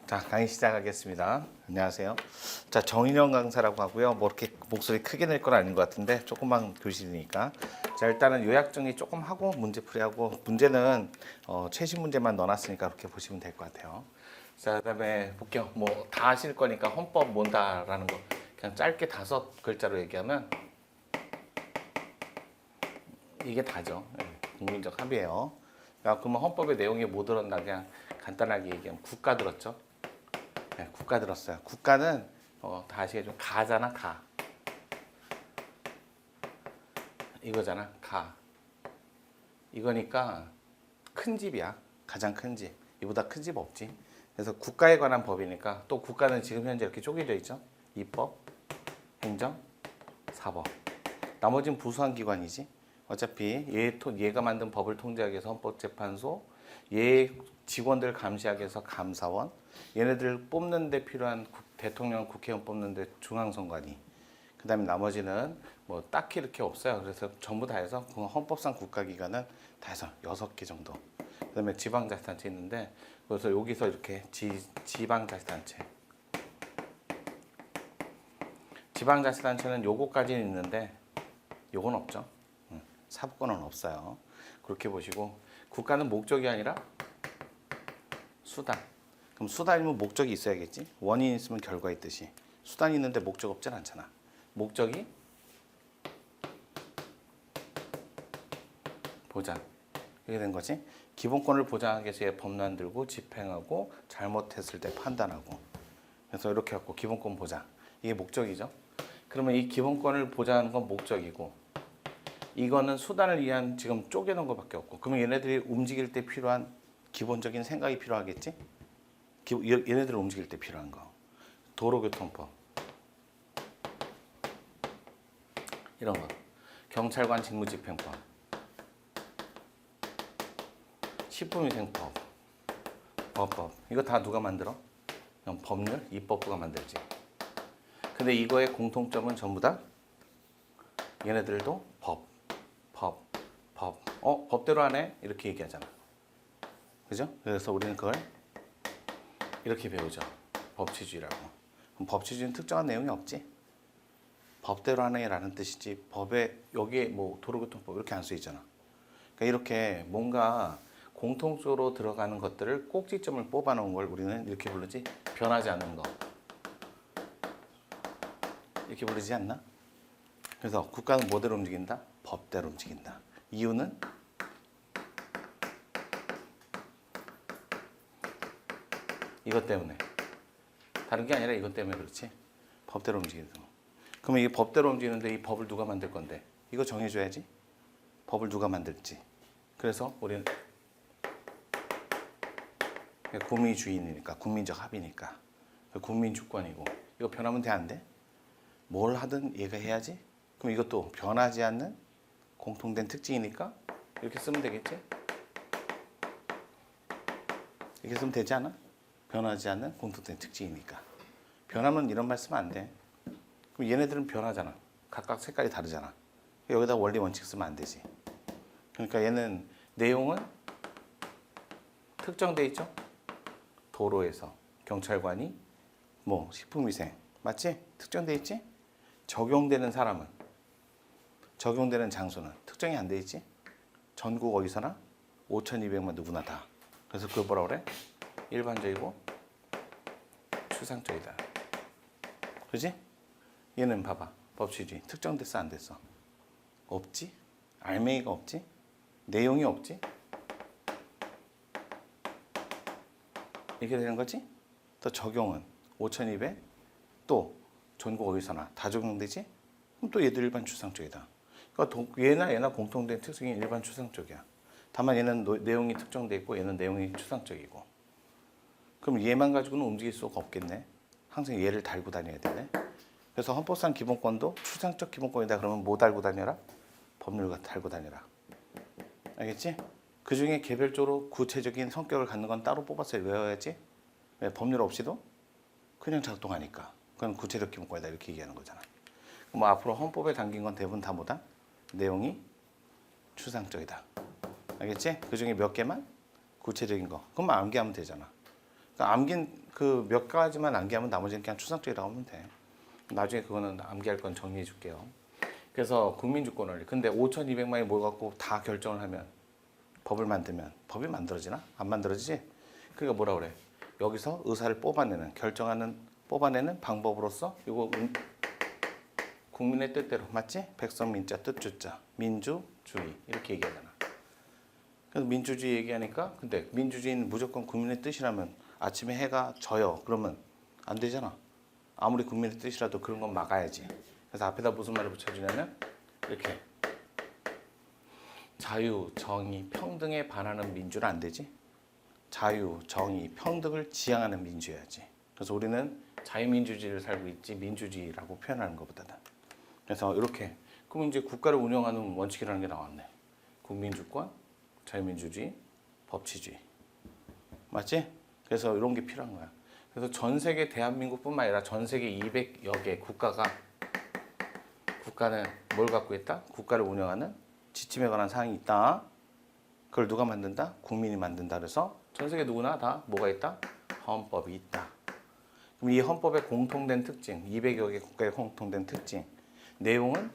자, 강의 시작하겠습니다. 안녕하세요. 자, 정인영 강사라고 하고요. 뭐 이렇게 목소리 크게 낼 건 아닌 것 같은데 조금만 교실이니까. 자, 일단은 요약 정리 조금 하고 문제풀이하고 문제는 최신 문제만 넣어놨으니까 그렇게 보시면 될 것 같아요. 자, 그다음에 볼게요. 뭐 다 아실 거니까 헌법 뭔다라는 거 그냥 짧게 5글자로 얘기하면 이게 다죠. 국민적 합의예요. 그러면 헌법의 내용이 뭐 들었나 그냥 간단하게 얘기하면 국가 들었죠. 네, 국가 들었어요. 국가는 다 아시겠죠? 가잖아, 가. 이거잖아, 가. 이거니까 큰 집이야. 가장 큰 집. 이보다 큰 집 없지. 그래서 국가에 관한 법이니까 또 국가는 지금 현재 이렇게 쪼개져 있죠. 입법, 행정, 사법. 나머지는 부수한 기관이지. 어차피 얘가 만든 법을 통제하기 위해서 헌법재판소, 얘 직원들 감시하기 위해서 감사원, 얘네들 뽑는 데 필요한 대통령, 국회의원 뽑는 데 중앙선관위. 그 다음에 나머지는 뭐 딱히 이렇게 없어요. 그래서 전부 다 해서 헌법상 국가기관은 다 해서 6개 정도. 그 다음에 지방자치단체 있는데 그래서 여기서 이렇게 지방자치단체. 지방자치단체는 요거까지는 있는데 요건 없죠. 사법권은 없어요. 그렇게 보시고 국가는 목적이 아니라 수단. 그럼 수단이면 목적이 있어야겠지. 원인 있으면 결과 있듯이. 수단이 있는데 목적 없진 않잖아. 목적이 보장. 이렇게 된 거지. 기본권을 보장하기 위해서 얘 법 만들고 집행하고 잘못했을 때 판단하고. 그래서 이렇게 갖고 기본권 보장. 이게 목적이죠. 그러면 이 기본권을 보장하는 건 목적이고 이거는 수단을 위한 지금 쪼개놓은 것밖에 없고 그러면 얘네들이 움직일 때 필요한 기본적인 생각이 필요하겠지? 얘네들을 움직일 때 필요한 거. 도로교통법 이런 거. 경찰관 직무집행법, 식품위생법, 법법. 이거 다 누가 만들어? 그냥 법률, 입법부가 만들지. 근데 이거의 공통점은 전부 다 얘네들도 법. 법대로 하네? 이렇게 얘기하잖아. 그죠? 그래서 우리는 그걸 이렇게 배우죠. 법치주의라고. 그럼 법치주의는 특정한 내용이 없지? 법대로 하네라는 뜻이지. 법에 여기에 뭐 도로교통법 이렇게 안 쓰이잖아. 그러니까 이렇게 뭔가 공통적으로 들어가는 것들을 꼭지점을 뽑아놓은 걸 우리는 이렇게 부르지. 변하지 않는 거. 이렇게 부르지 않나? 그래서 국가는 뭐대로 움직인다? 법대로 움직인다. 이유는 이것 때문에. 다른 게 아니라 이것 때문에 그렇지. 법대로 움직이는 거. 그러면 이게 법대로 움직이는데 이 법을 누가 만들 건데? 이거 정해줘야지. 법을 누가 만들지. 그래서 우리는 국민주의니까, 국민적 합의니까, 국민주권이고 이거 변하면 돼 안 돼? 뭘 하든 얘가 해야지. 그럼 이것도 변하지 않는 공통된 특징이니까 이렇게 쓰면 되겠지? 이렇게 쓰면 되지 않아? 변하지 않는 공통된 특징이니까. 변하면 이런 말 쓰면 안 돼. 그럼 얘네들은 변하잖아. 각각 색깔이 다르잖아. 여기다 원리 원칙 쓰면 안 되지. 그러니까 얘는 내용은 특정돼 있죠? 도로에서 경찰관이 뭐 식품위생 맞지? 특정돼 있지? 적용되는 사람은 적용되는 장소는 특정이 안 돼 있지? 전국 어디서나 5,200만 누구나 다. 그래서 그걸 뭐라 그래? 일반적이고 추상적이다. 그지? 얘는 봐봐. 법치주의. 특정됐어 안 됐어? 없지? 알맹이가 없지? 내용이 없지? 이렇게 되는 거지? 또 적용은 5,200 또 전국 어디서나 다 적용되지? 그럼 또 얘도 일반 추상적이다. 그러니까 얘나 공통된 특성이 일반 추상적이야. 다만 얘는 내용이 특정돼 있고 얘는 내용이 추상적이고. 그럼 얘만 가지고는 움직일 수가 없겠네. 항상 얘를 달고 다녀야 되네. 그래서 헌법상 기본권도 추상적 기본권이다 그러면 뭐 달고 다녀라? 법률과 달고 다녀라. 알겠지? 그 중에 개별적으로 구체적인 성격을 갖는 건 따로 뽑아서 외워야지. 왜? 법률 없이도 그냥 작동하니까. 그건 구체적 기본권이다 이렇게 얘기하는 거잖아. 그럼 앞으로 헌법에 담긴 건 대부분 다 뭐다? 내용이 추상적이다. 알겠지? 그 중에 몇 개만 구체적인 거. 그럼 암기하면 되잖아. 그러니까 암긴 그 몇 가지만 암기하면 나머지는 그냥 추상적이라고 하면 돼. 나중에 그거는 암기할 건 정리해 줄게요. 그래서 국민주권 원리. 근데 5,200만이 뭘 갖고 다 결정을 하면 법을 만들면 법이 만들어지나? 안 만들어지지? 그러니까 뭐라 그래? 여기서 의사를 뽑아내는 방법으로서 이거 국민의 뜻대로 맞지? 백성민자 뜻주자 민주주의 이렇게 얘기하잖아. 그래서 민주주의 얘기하니까 근데 민주주의는 무조건 국민의 뜻이라면 아침에 해가 져요. 그러면 안 되잖아. 아무리 국민의 뜻이라도 그런 건 막아야지. 그래서 앞에다 무슨 말을 붙여주냐면 이렇게 자유, 정의, 평등에 반하는 민주는 안 되지. 자유, 정의, 평등을 지향하는 민주여야지. 그래서 우리는 자유민주주의를 살고 있지 민주주의라고 표현하는 것보다는. 그래서 이렇게 그럼 이제 국가를 운영하는 원칙이라는 게 나왔네. 국민주권, 자유민주주의, 법치주의. 맞지? 그래서 이런 게 필요한 거야. 그래서 전 세계 대한민국뿐만 아니라 전 세계 200여 개 국가는 뭘 갖고 있다? 국가를 운영하는 지침에 관한 사항이 있다. 그걸 누가 만든다? 국민이 만든다. 그래서 전 세계 누구나 다 뭐가 있다? 헌법이 있다. 그럼 이 헌법의 공통된 특징, 200여 개 국가의 공통된 특징, 내용은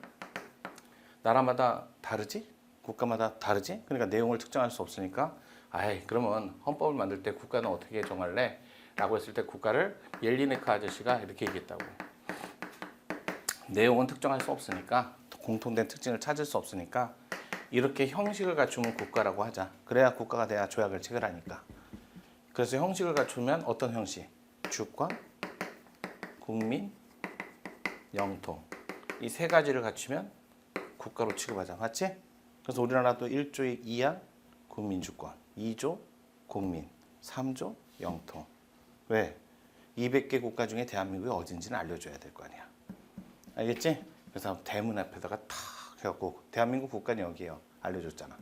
나라마다 다르지? 국가마다 다르지? 그러니까 내용을 특정할 수 없으니까 그러면 헌법을 만들 때 국가는 어떻게 정할래? 라고 했을 때 국가를 옐리네크 아저씨가 이렇게 얘기했다고. 내용은 특정할 수 없으니까 공통된 특징을 찾을 수 없으니까 이렇게 형식을 갖추면 국가라고 하자. 그래야 국가가 돼야 조약을 체결하니까. 그래서 형식을 갖추면 어떤 형식? 주권, 국민, 영통. 이 세 가지를 갖추면 국가로 취급하자. 맞지? 그래서 우리나라도 1조 2항 국민주권, 2조 국민, 3조 영통. 왜? 200개 국가 중에 대한민국이 어딘지는 알려줘야 될 거 아니야. 알겠지? 그래서 대문 앞에다가 탁 해갖고 대한민국 국가는 여기에요. 알려줬잖아.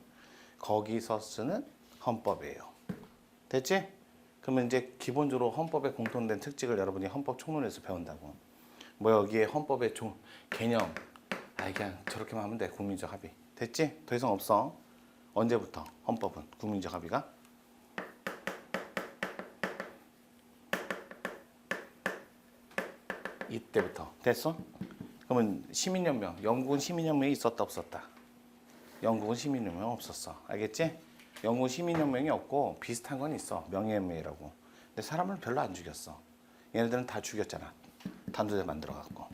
거기서 쓰는 헌법이에요. 됐지? 그러면 이제 기본적으로 헌법의 공통된 특징을 여러분이 헌법 총론에서 배운다고. 뭐 여기에 헌법의 개념. 그냥 저렇게만 하면 돼. 국민적 합의. 됐지? 더 이상 없어. 언제부터 헌법은 국민적 합의가? 이때부터. 됐어? 그러면 시민연명. 영국은 시민연명이 있었다 없었다? 영국은 시민연명 없었어. 알겠지? 영국은 시민연명이 없고 비슷한 건 있어. 명예연맹이라고. 근데 사람을 별로 안 죽였어. 얘네들은 다 죽였잖아. 단두대 만들어갖고.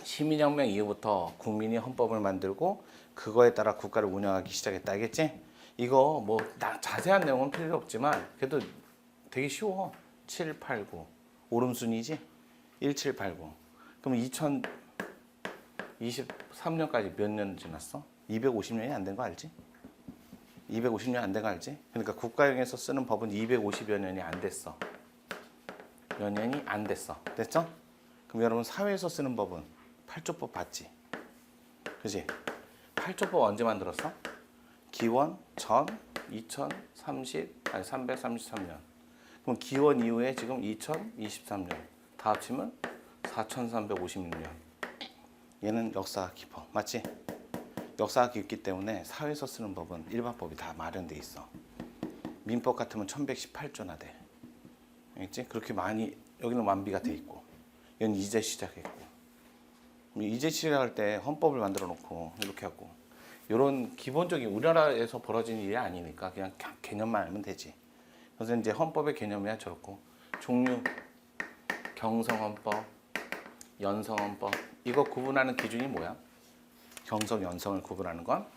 시민혁명 이후부터 국민이 헌법을 만들고 그거에 따라 국가를 운영하기 시작했다. 알겠지? 이거 뭐 자세한 내용은 필요 없지만 그래도 되게 쉬워. 7, 8, 9. 오름순이지? 1, 7, 8, 9. 그럼 2023년까지 몇 년 지났어? 250년이 안 된 거 알지? 250년 안 된 거 알지? 그러니까 국가형에서 쓰는 법은 250여 년이 안 됐어. 몇 년이 안 됐어. 됐죠? 그럼 여러분 사회에서 쓰는 법은 8조법 봤지? 그지? 8조법 언제 만들었어? 기원 전 333년. 그럼 기원 이후에 지금 2023년. 다 합치면 4356년. 얘는 역사가 깊어. 맞지? 역사가 깊기 때문에 사회에서 쓰는 법은 일반법이 다 마련돼 있어. 민법 같으면 1118조나 돼. 알겠지? 그렇게 많이 여기는 완비가 돼 있고 이건 이제 시작했고 이제 시작할 때 헌법을 만들어 놓고 이렇게 하고 이런 기본적인 우리나라에서 벌어지는 일이 아니니까 그냥 개념만 알면 되지. 그래서 이제 헌법의 개념이야 저렇고 종류 경성헌법, 연성헌법 이거 구분하는 기준이 뭐야? 경성, 연성을 구분하는 건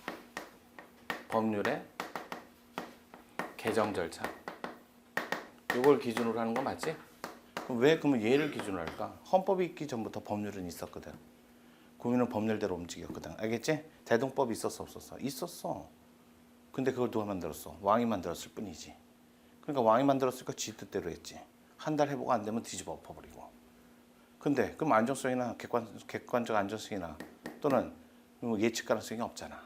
법률의 개정 절차. 이걸 기준으로 하는 거 맞지? 그럼 왜 그러면 얘를 기준으로 할까? 헌법이 있기 전부터 법률은 있었거든. 국민은 법률대로 움직였거든. 알겠지? 대동법이 있었어 없었어? 있었어. 근데 그걸 누가 만들었어? 왕이 만들었을 뿐이지. 그러니까 왕이 만들었으니까 지 뜻대로 했지. 한 달 해보고 안 되면 뒤집어 엎어버리고. 근데 그럼 안정성이나 객관적 안정성이나 또는 예측 가능성이 없잖아.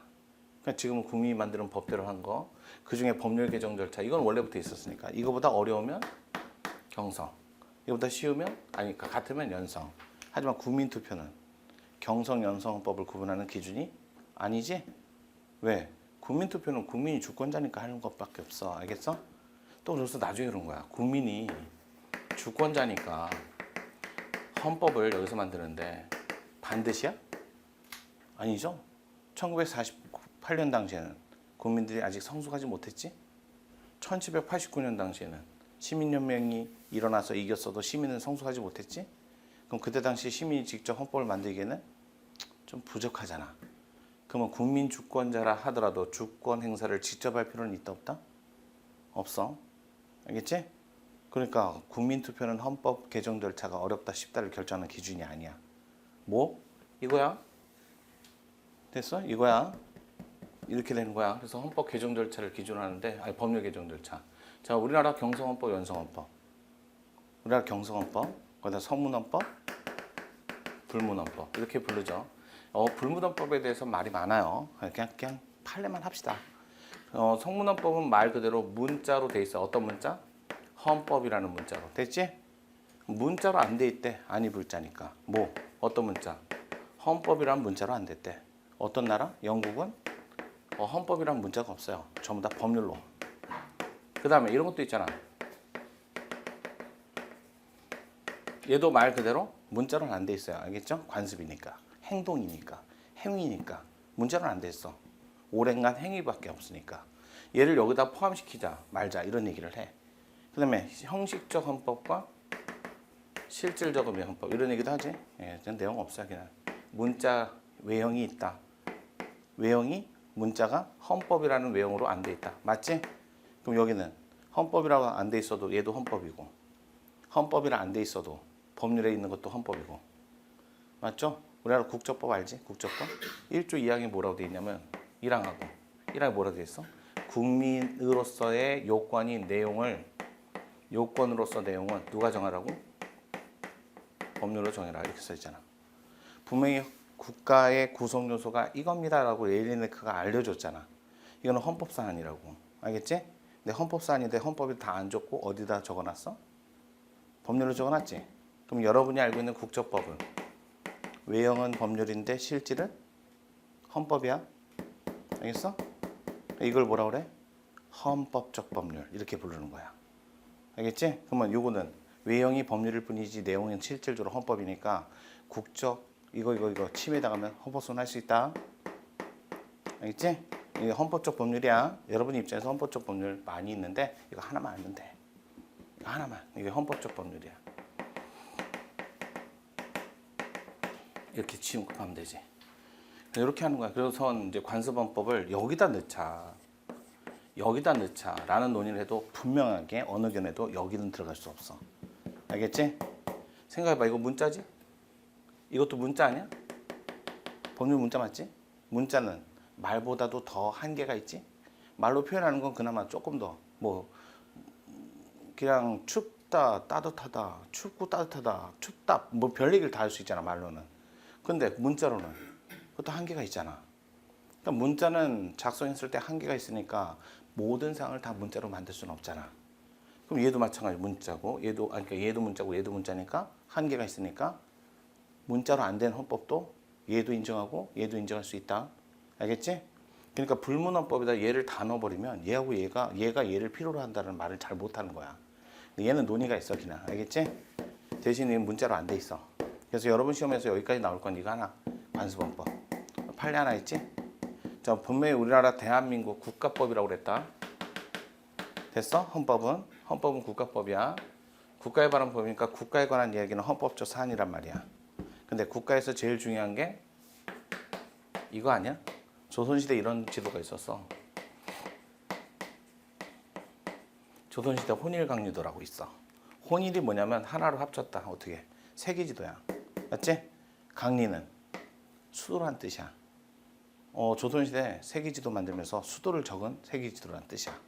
그러니까 지금은 국민이 만드는 법대로 한 거, 그 중에 법률 개정 절차 이건 원래부터 있었으니까 이거보다 어려우면 경성, 이거보다 쉬우면 아니까 같으면 연성. 하지만 국민투표는 경성, 연성법을 구분하는 기준이 아니지? 왜? 국민투표는 국민이 주권자니까 하는 것밖에 없어. 알겠어? 또 그래서 나중에 그런 거야. 국민이 주권자니까 헌법을 여기서 만드는데 반드시야? 아니죠. 1948년 당시에는 국민들이 아직 성숙하지 못했지. 1789년 당시에는 시민연맹이 일어나서 이겼어도 시민은 성숙하지 못했지. 그럼 그때 당시 시민이 직접 헌법을 만들기에는 좀 부족하잖아. 그러면 국민 주권자라 하더라도 주권 행사를 직접 할 필요는 있다 없다? 없어. 알겠지? 그러니까 국민투표는 헌법 개정 절차가 어렵다 쉽다를 결정하는 기준이 아니야. 뭐? 이거야. 됐어? 이거야. 이렇게 되는 거야. 그래서 헌법 개정 절차를 기준으로 하는데, 아니 법률 개정 절차. 자, 우리나라 경성헌법, 연성헌법. 우리나라 경성헌법, 거기다 서문헌법, 불문헌법 이렇게 부르죠. 불문헌법에 대해서 말이 많아요. 그냥 판례만 합시다. 성문헌법은 말 그대로 문자로 돼 있어. 어떤 문자? 헌법이라는 문자로. 됐지? 문자로 안 돼 있대. 아니 불자니까. 뭐? 어떤 문자? 헌법이라는 문자로 안 됐대. 어떤 나라? 영국은 헌법이라는 문자가 없어요. 전부 다 법률로. 그 다음에 이런 것도 있잖아. 얘도 말 그대로 문자로는 안 돼 있어요. 알겠죠? 관습이니까. 행동이니까. 행위니까. 문자로는 안 돼 있어. 오랜간 행위밖에 없으니까. 얘를 여기다 포함시키자 말자 이런 얘기를 해. 그 다음에 형식적 헌법과 실질적 헌법 이런 얘기도 하지. 예, 내용 없어요. 그냥 문자 외형이 있다. 외형이 문자가 헌법이라는 외형으로 안 돼 있다. 맞지? 그럼 여기는 헌법이라고 안 돼 있어도 얘도 헌법이고 헌법이라 안 돼 있어도 법률에 있는 것도 헌법이고 맞죠? 우리나라 국적법 알지? 국적법 1조 2항에 뭐라고 돼 있냐면 1항에 뭐라고 돼 있어? 국민으로서의 요건인 내용을 요건으로서 내용은 누가 정하라고? 법률로 정해라 이렇게 써 있잖아. 분명히 국가의 구성 요소가 이겁니다라고 예리네크가 알려줬잖아. 이거는 헌법 사안이라고. 알겠지? 근데 헌법 사안인데 헌법이 다 안 적고 어디다 적어놨어? 법률로 적어놨지. 그럼 여러분이 알고 있는 국적법은 외형은 법률인데 실질은 헌법이야. 알겠어? 이걸 뭐라 그래? 헌법적 법률 이렇게 부르는 거야. 알겠지? 그러면 요거는 외형이 법률일 뿐이지 내용은 실질적으로 헌법이니까 국적 이거 침해당하면 헌법소원 할 수 있다. 알겠지? 이게 헌법적 법률이야. 여러분 입장에서 헌법적 법률 많이 있는데 이거 하나만 알면 돼. 이거 하나만. 이게 헌법적 법률이야. 이렇게 취급하면 되지. 이렇게 하는 거야. 그래서 이제 관습헌법을 여기다 넣자라는 논의를 해도 분명하게 어느 견해도 여기는 들어갈 수 없어. 알겠지? 생각해봐. 이거 문자지? 이것도 문자 아니야? 법률 문자 맞지? 문자는 말보다도 더 한계가 있지? 말로 표현하는 건 그나마 조금 더 뭐 그냥 춥다, 따뜻하다, 춥고 따뜻하다, 춥다 뭐 별 얘기를 다 할 수 있잖아 말로는. 근데 문자로는 그것도 한계가 있잖아. 그러니까 문자는 작성했을 때 한계가 있으니까 모든 사항을 다 문자로 만들 수는 없잖아. 그럼 얘도 마찬가지 문자고 그러니까 얘도 문자고 얘도 문자니까 한계가 있으니까 문자로 안 된 헌법도 얘도 인정하고 얘도 인정할 수 있다. 알겠지? 그러니까 불문헌법에다 얘를 다 넣어버리면 얘하고 얘가 얘를 필요로 한다는 말을 잘 못하는 거야. 얘는 논의가 있어 그냥. 알겠지? 대신 얘는 문자로 안 돼 있어. 그래서 여러분 시험에서 여기까지 나올 건 이거 하나. 관습헌법. 판례 하나 있지? 자, 분명히 우리나라 대한민국 국가법이라고 그랬다. 됐어? 헌법은 국가법이야. 국가에 관한 법이니까 국가에 관한 이야기는 헌법적 사안이란 말이야. 근데 국가에서 제일 중요한 게 이거 아니야? 조선시대 이런 지도가 있었어. 조선시대 혼일강리도라고 있어. 혼일이 뭐냐면 하나로 합쳤다. 어떻게? 세계지도야. 맞지? 강리는 수도란 뜻이야. 조선시대 세계지도 만들면서 수도를 적은 세계지도란 뜻이야.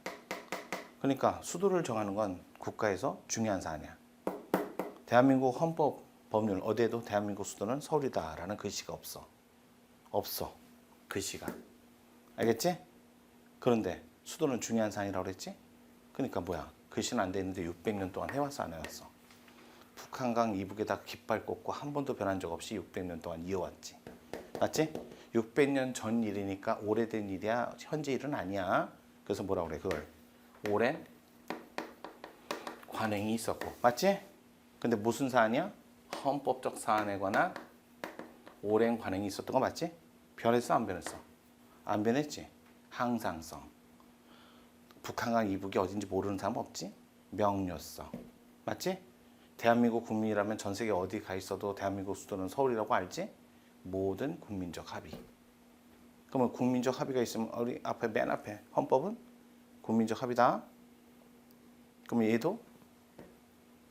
그러니까 수도를 정하는 건 국가에서 중요한 사안이야. 대한민국 헌법 법률 어디에도 대한민국 수도는 서울이다라는 글씨가 없어. 글씨가. 알겠지? 그런데 수도는 중요한 사안이라고 그랬지? 그러니까 뭐야? 글씨는 안 돼 있는데 600년 동안 해왔어 안 해왔어? 북한강 이북에다 깃발 꽂고 한 번도 변한 적 없이 600년 동안 이어왔지. 맞지? 600년 전 일이니까 오래된 일이야. 현재 일은 아니야. 그래서 뭐라 그래? 그걸 오랜 관행이 있었고, 맞지? 근데 무슨 사안이야? 헌법적 사안에 관한 오랜 관행이 있었던 거 맞지? 변했어 안 변했어? 안 변했지? 항상성. 북한강 이북이 어딘지 모르는 사람 없지? 명료성. 맞지? 대한민국 국민이라면 전 세계 어디 가 있어도 대한민국 수도는 서울이라고 알지? 모든 국민적 합의. 그러면 국민적 합의가 있으면 우리 앞에 맨 앞에 헌법은 국민적 합의다. 그러면 얘도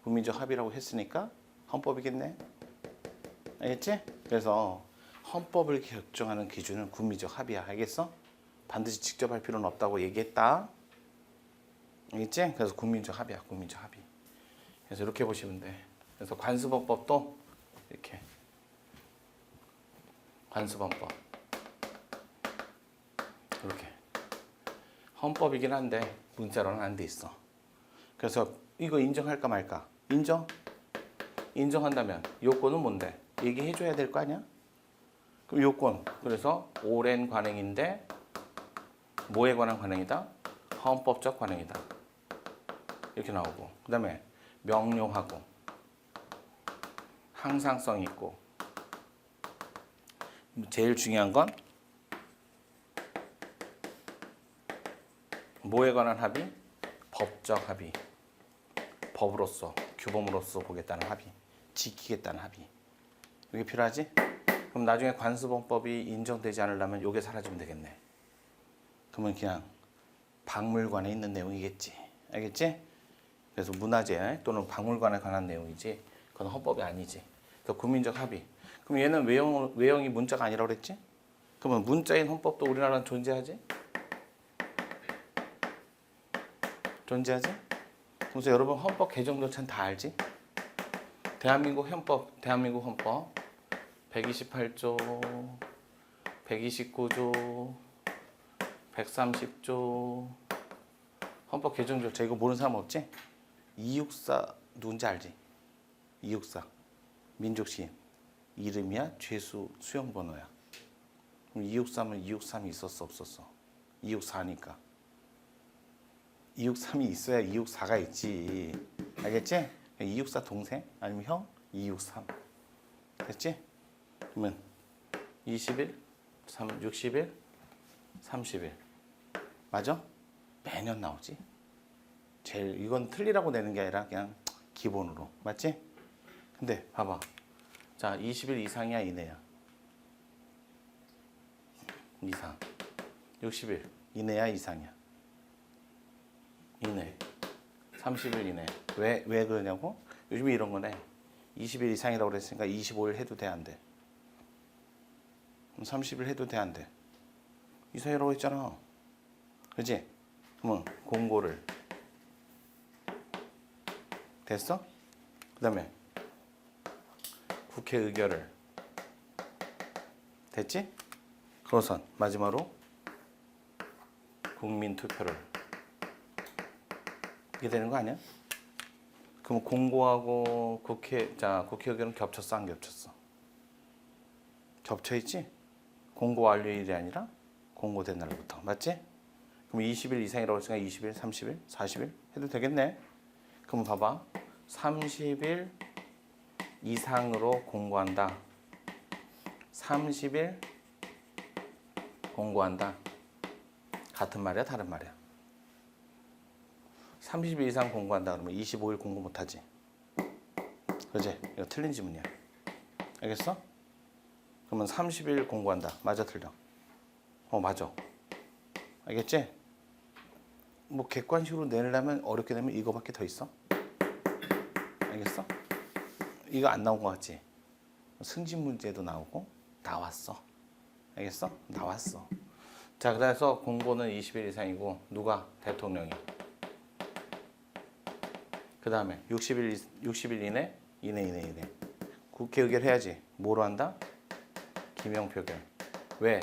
국민적 합의라고 했으니까 헌법이겠네. 알겠지? 그래서 헌법을 결정하는 기준은 국민적 합의야. 알겠어? 반드시 직접 할 필요는 없다고 얘기했다. 알겠지? 그래서 국민적 합의야. 국민적 합의. 그래서 이렇게 보시면 돼. 그래서 관습헌법도 이렇게 관습헌법 이렇게 헌법이긴 한데 문자로는 안 돼 있어. 그래서 이거 인정할까 말까? 인정? 인정한다면 요건은 뭔데? 얘기해 줘야 될 거 아니야? 그럼 요건, 그래서 오랜 관행인데 뭐에 관한 관행이다? 헌법적 관행이다. 이렇게 나오고, 그 다음에 명료하고 항상성 있고, 제일 중요한 건 뭐에 관한 합의? 법적 합의. 법으로서, 규범으로서 보겠다는 합의. 지키겠다는 합의. 이게 필요하지? 그럼 나중에 관습헌법이 인정되지 않으려면 이게 사라지면 되겠네. 그러면 그냥 박물관에 있는 내용이겠지. 알겠지? 그래서 문화재 또는 박물관에 관한 내용이지. 그건 헌법이 아니지. 그래서 국민적 합의. 그럼 얘는 외형이 문자가 아니라고 그랬지? 그러면 문자인 헌법도 우리나라는 존재하지? 존재하지? 그래서 여러분 헌법 개정 절차는 다 알지? 대한민국 헌법 128조, 129조, 130조 헌법 개정 절차 이거 모르는 사람 없지? 264 누군지 알지? 264 민족시인 이름이야 죄수 수용번호야. 그럼 263은 263이 있었어 없었어? 264니까 263이 있어야 264가 있지. 알겠지? 264 동생 아니면 형 263 됐지? 그러면 20일, 60일, 30일 맞아? 매년 나오지. 제일 이건 틀리라고 내는 게 아니라 그냥 기본으로 맞지? 근데 봐봐. 자 20일 이상이야 이내야? 이상. 60일 이내야 이상이야? 이내. 30일 이내. 왜 그러냐고? 요즘에 이런 거네. 20일 이상이라고 그랬으니까 25일 해도 돼, 안 돼? 30일 해도 돼, 안 돼? 이 사이라고 했잖아. 그지? 그러면 공고를. 됐어? 그 다음에 국회 의결을. 됐지? 그러선 마지막으로 국민 투표를. 이게 되는 거 아니야? 그럼 공고하고 국회 의결은 겹쳤어 안 겹쳤어? 겹쳐 있지? 공고 완료일이 아니라 공고된 날부터 맞지? 그럼 20일 이상이라고 했으니까 20일, 30일, 40일 해도 되겠네. 그럼 봐봐 30일 이상으로 공고한다. 30일 공고한다. 같은 말이야 다른 말이야? 30일 이상 공고한다 그러면 25일 공고 못하지. 그지? 이거 틀린 지문이야. 알겠어? 그러면 30일 공고한다. 맞아 틀려? 맞아. 알겠지? 뭐 객관식으로 내려면 어렵게 되면 이거밖에 더 있어. 알겠어? 이거 안 나온 거 같지? 승진 문제도 나오고 나왔어. 알겠어? 나왔어. 자, 그래서 공고는 20일 이상이고 누가? 대통령이. 그 다음에 60일 이내. 국회 의결 해야지. 뭐로 한다? 기명 표결. 왜?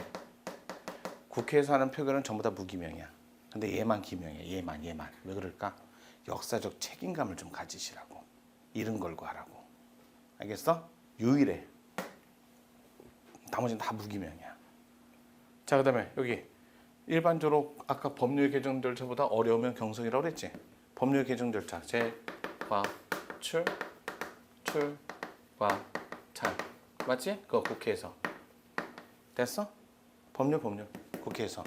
국회에서 하는 표결은 전부 다 무기명이야. 근데 얘만 기명이야. 얘만. 왜 그럴까? 역사적 책임감을 좀 가지시라고. 이런 걸고 하라고. 알겠어? 유일해. 나머지는 다 무기명이야. 자, 그 다음에 여기 일반적으로 아까 법률 개정 절차보다 어려우면 경성이라고 그랬지? 법률 개정 절차. 과, 출, 과, 찬. 맞지? 그거 국회에서. 됐어? 법률. 국회에서.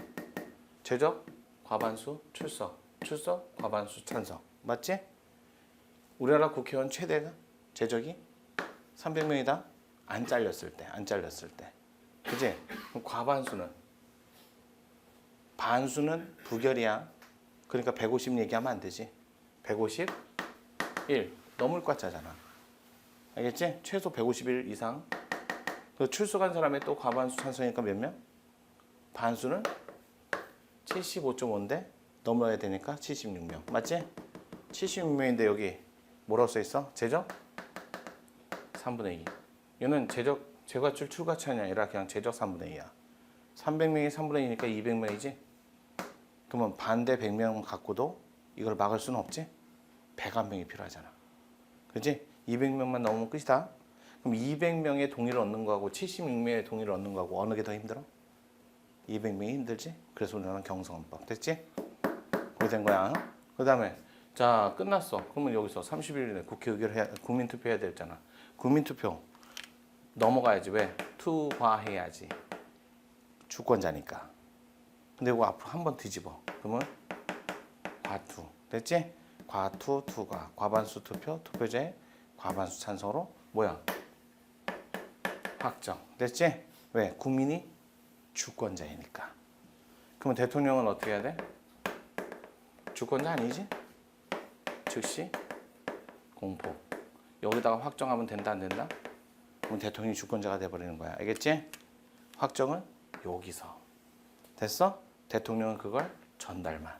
제적, 과반수, 출석, 과반수, 찬성. 맞지? 우리나라 국회의원 최대가 제적이 300명이다? 안 잘렸을 때. 그지? 그럼 과반수는? 반수는 부결이야. 그러니까 150 얘기하면 안 되지. 151. 넘을 과짜잖아. 알겠지? 최소 151 이상. 그 출석한 사람의 또 과반수 찬성이니까 몇 명? 반수는 75.5인데 넘어야 되니까 76명. 맞지? 76명인데 여기 뭐라고 써 있어? 제적? 3분의 2. 얘는 제과출 출과차이 아니라 그냥 제적 3분의 2야. 300명이 3분의 2니까 200명이지? 그러면 반대 100명 갖고도 이걸 막을 수는 없지? 101명이 필요하잖아. 그렇지? 200명만 넘으면 끝이다. 그럼 200명의 동의를 얻는 거하고 76명의 동의를 얻는 거하고 어느 게 더 힘들어? 200명이 힘들지? 그래서 우리나라는 경성헌법. 됐지? 그렇게 된 거야. 그 다음에 자 끝났어. 그러면 여기서 30일 이내 국회 의결해야, 국민투표 해야 되잖아. 국민투표 넘어가야지. 왜? 투과해야지. 주권자니까. 근데 이거 앞으로 한번 뒤집어. 그러면 과투. 됐지? 과투, 투과. 과반수 투표, 투표제, 과반수 찬성으로 뭐야? 확정. 됐지? 왜? 국민이 주권자이니까. 그러면 대통령은 어떻게 해야 돼? 주권자 아니지? 즉시 공포. 여기다가 확정하면 된다 안 된다? 그럼 대통령이 주권자가 돼버리는 거야. 알겠지? 확정은 여기서. 됐어? 대통령은 그걸 전달만.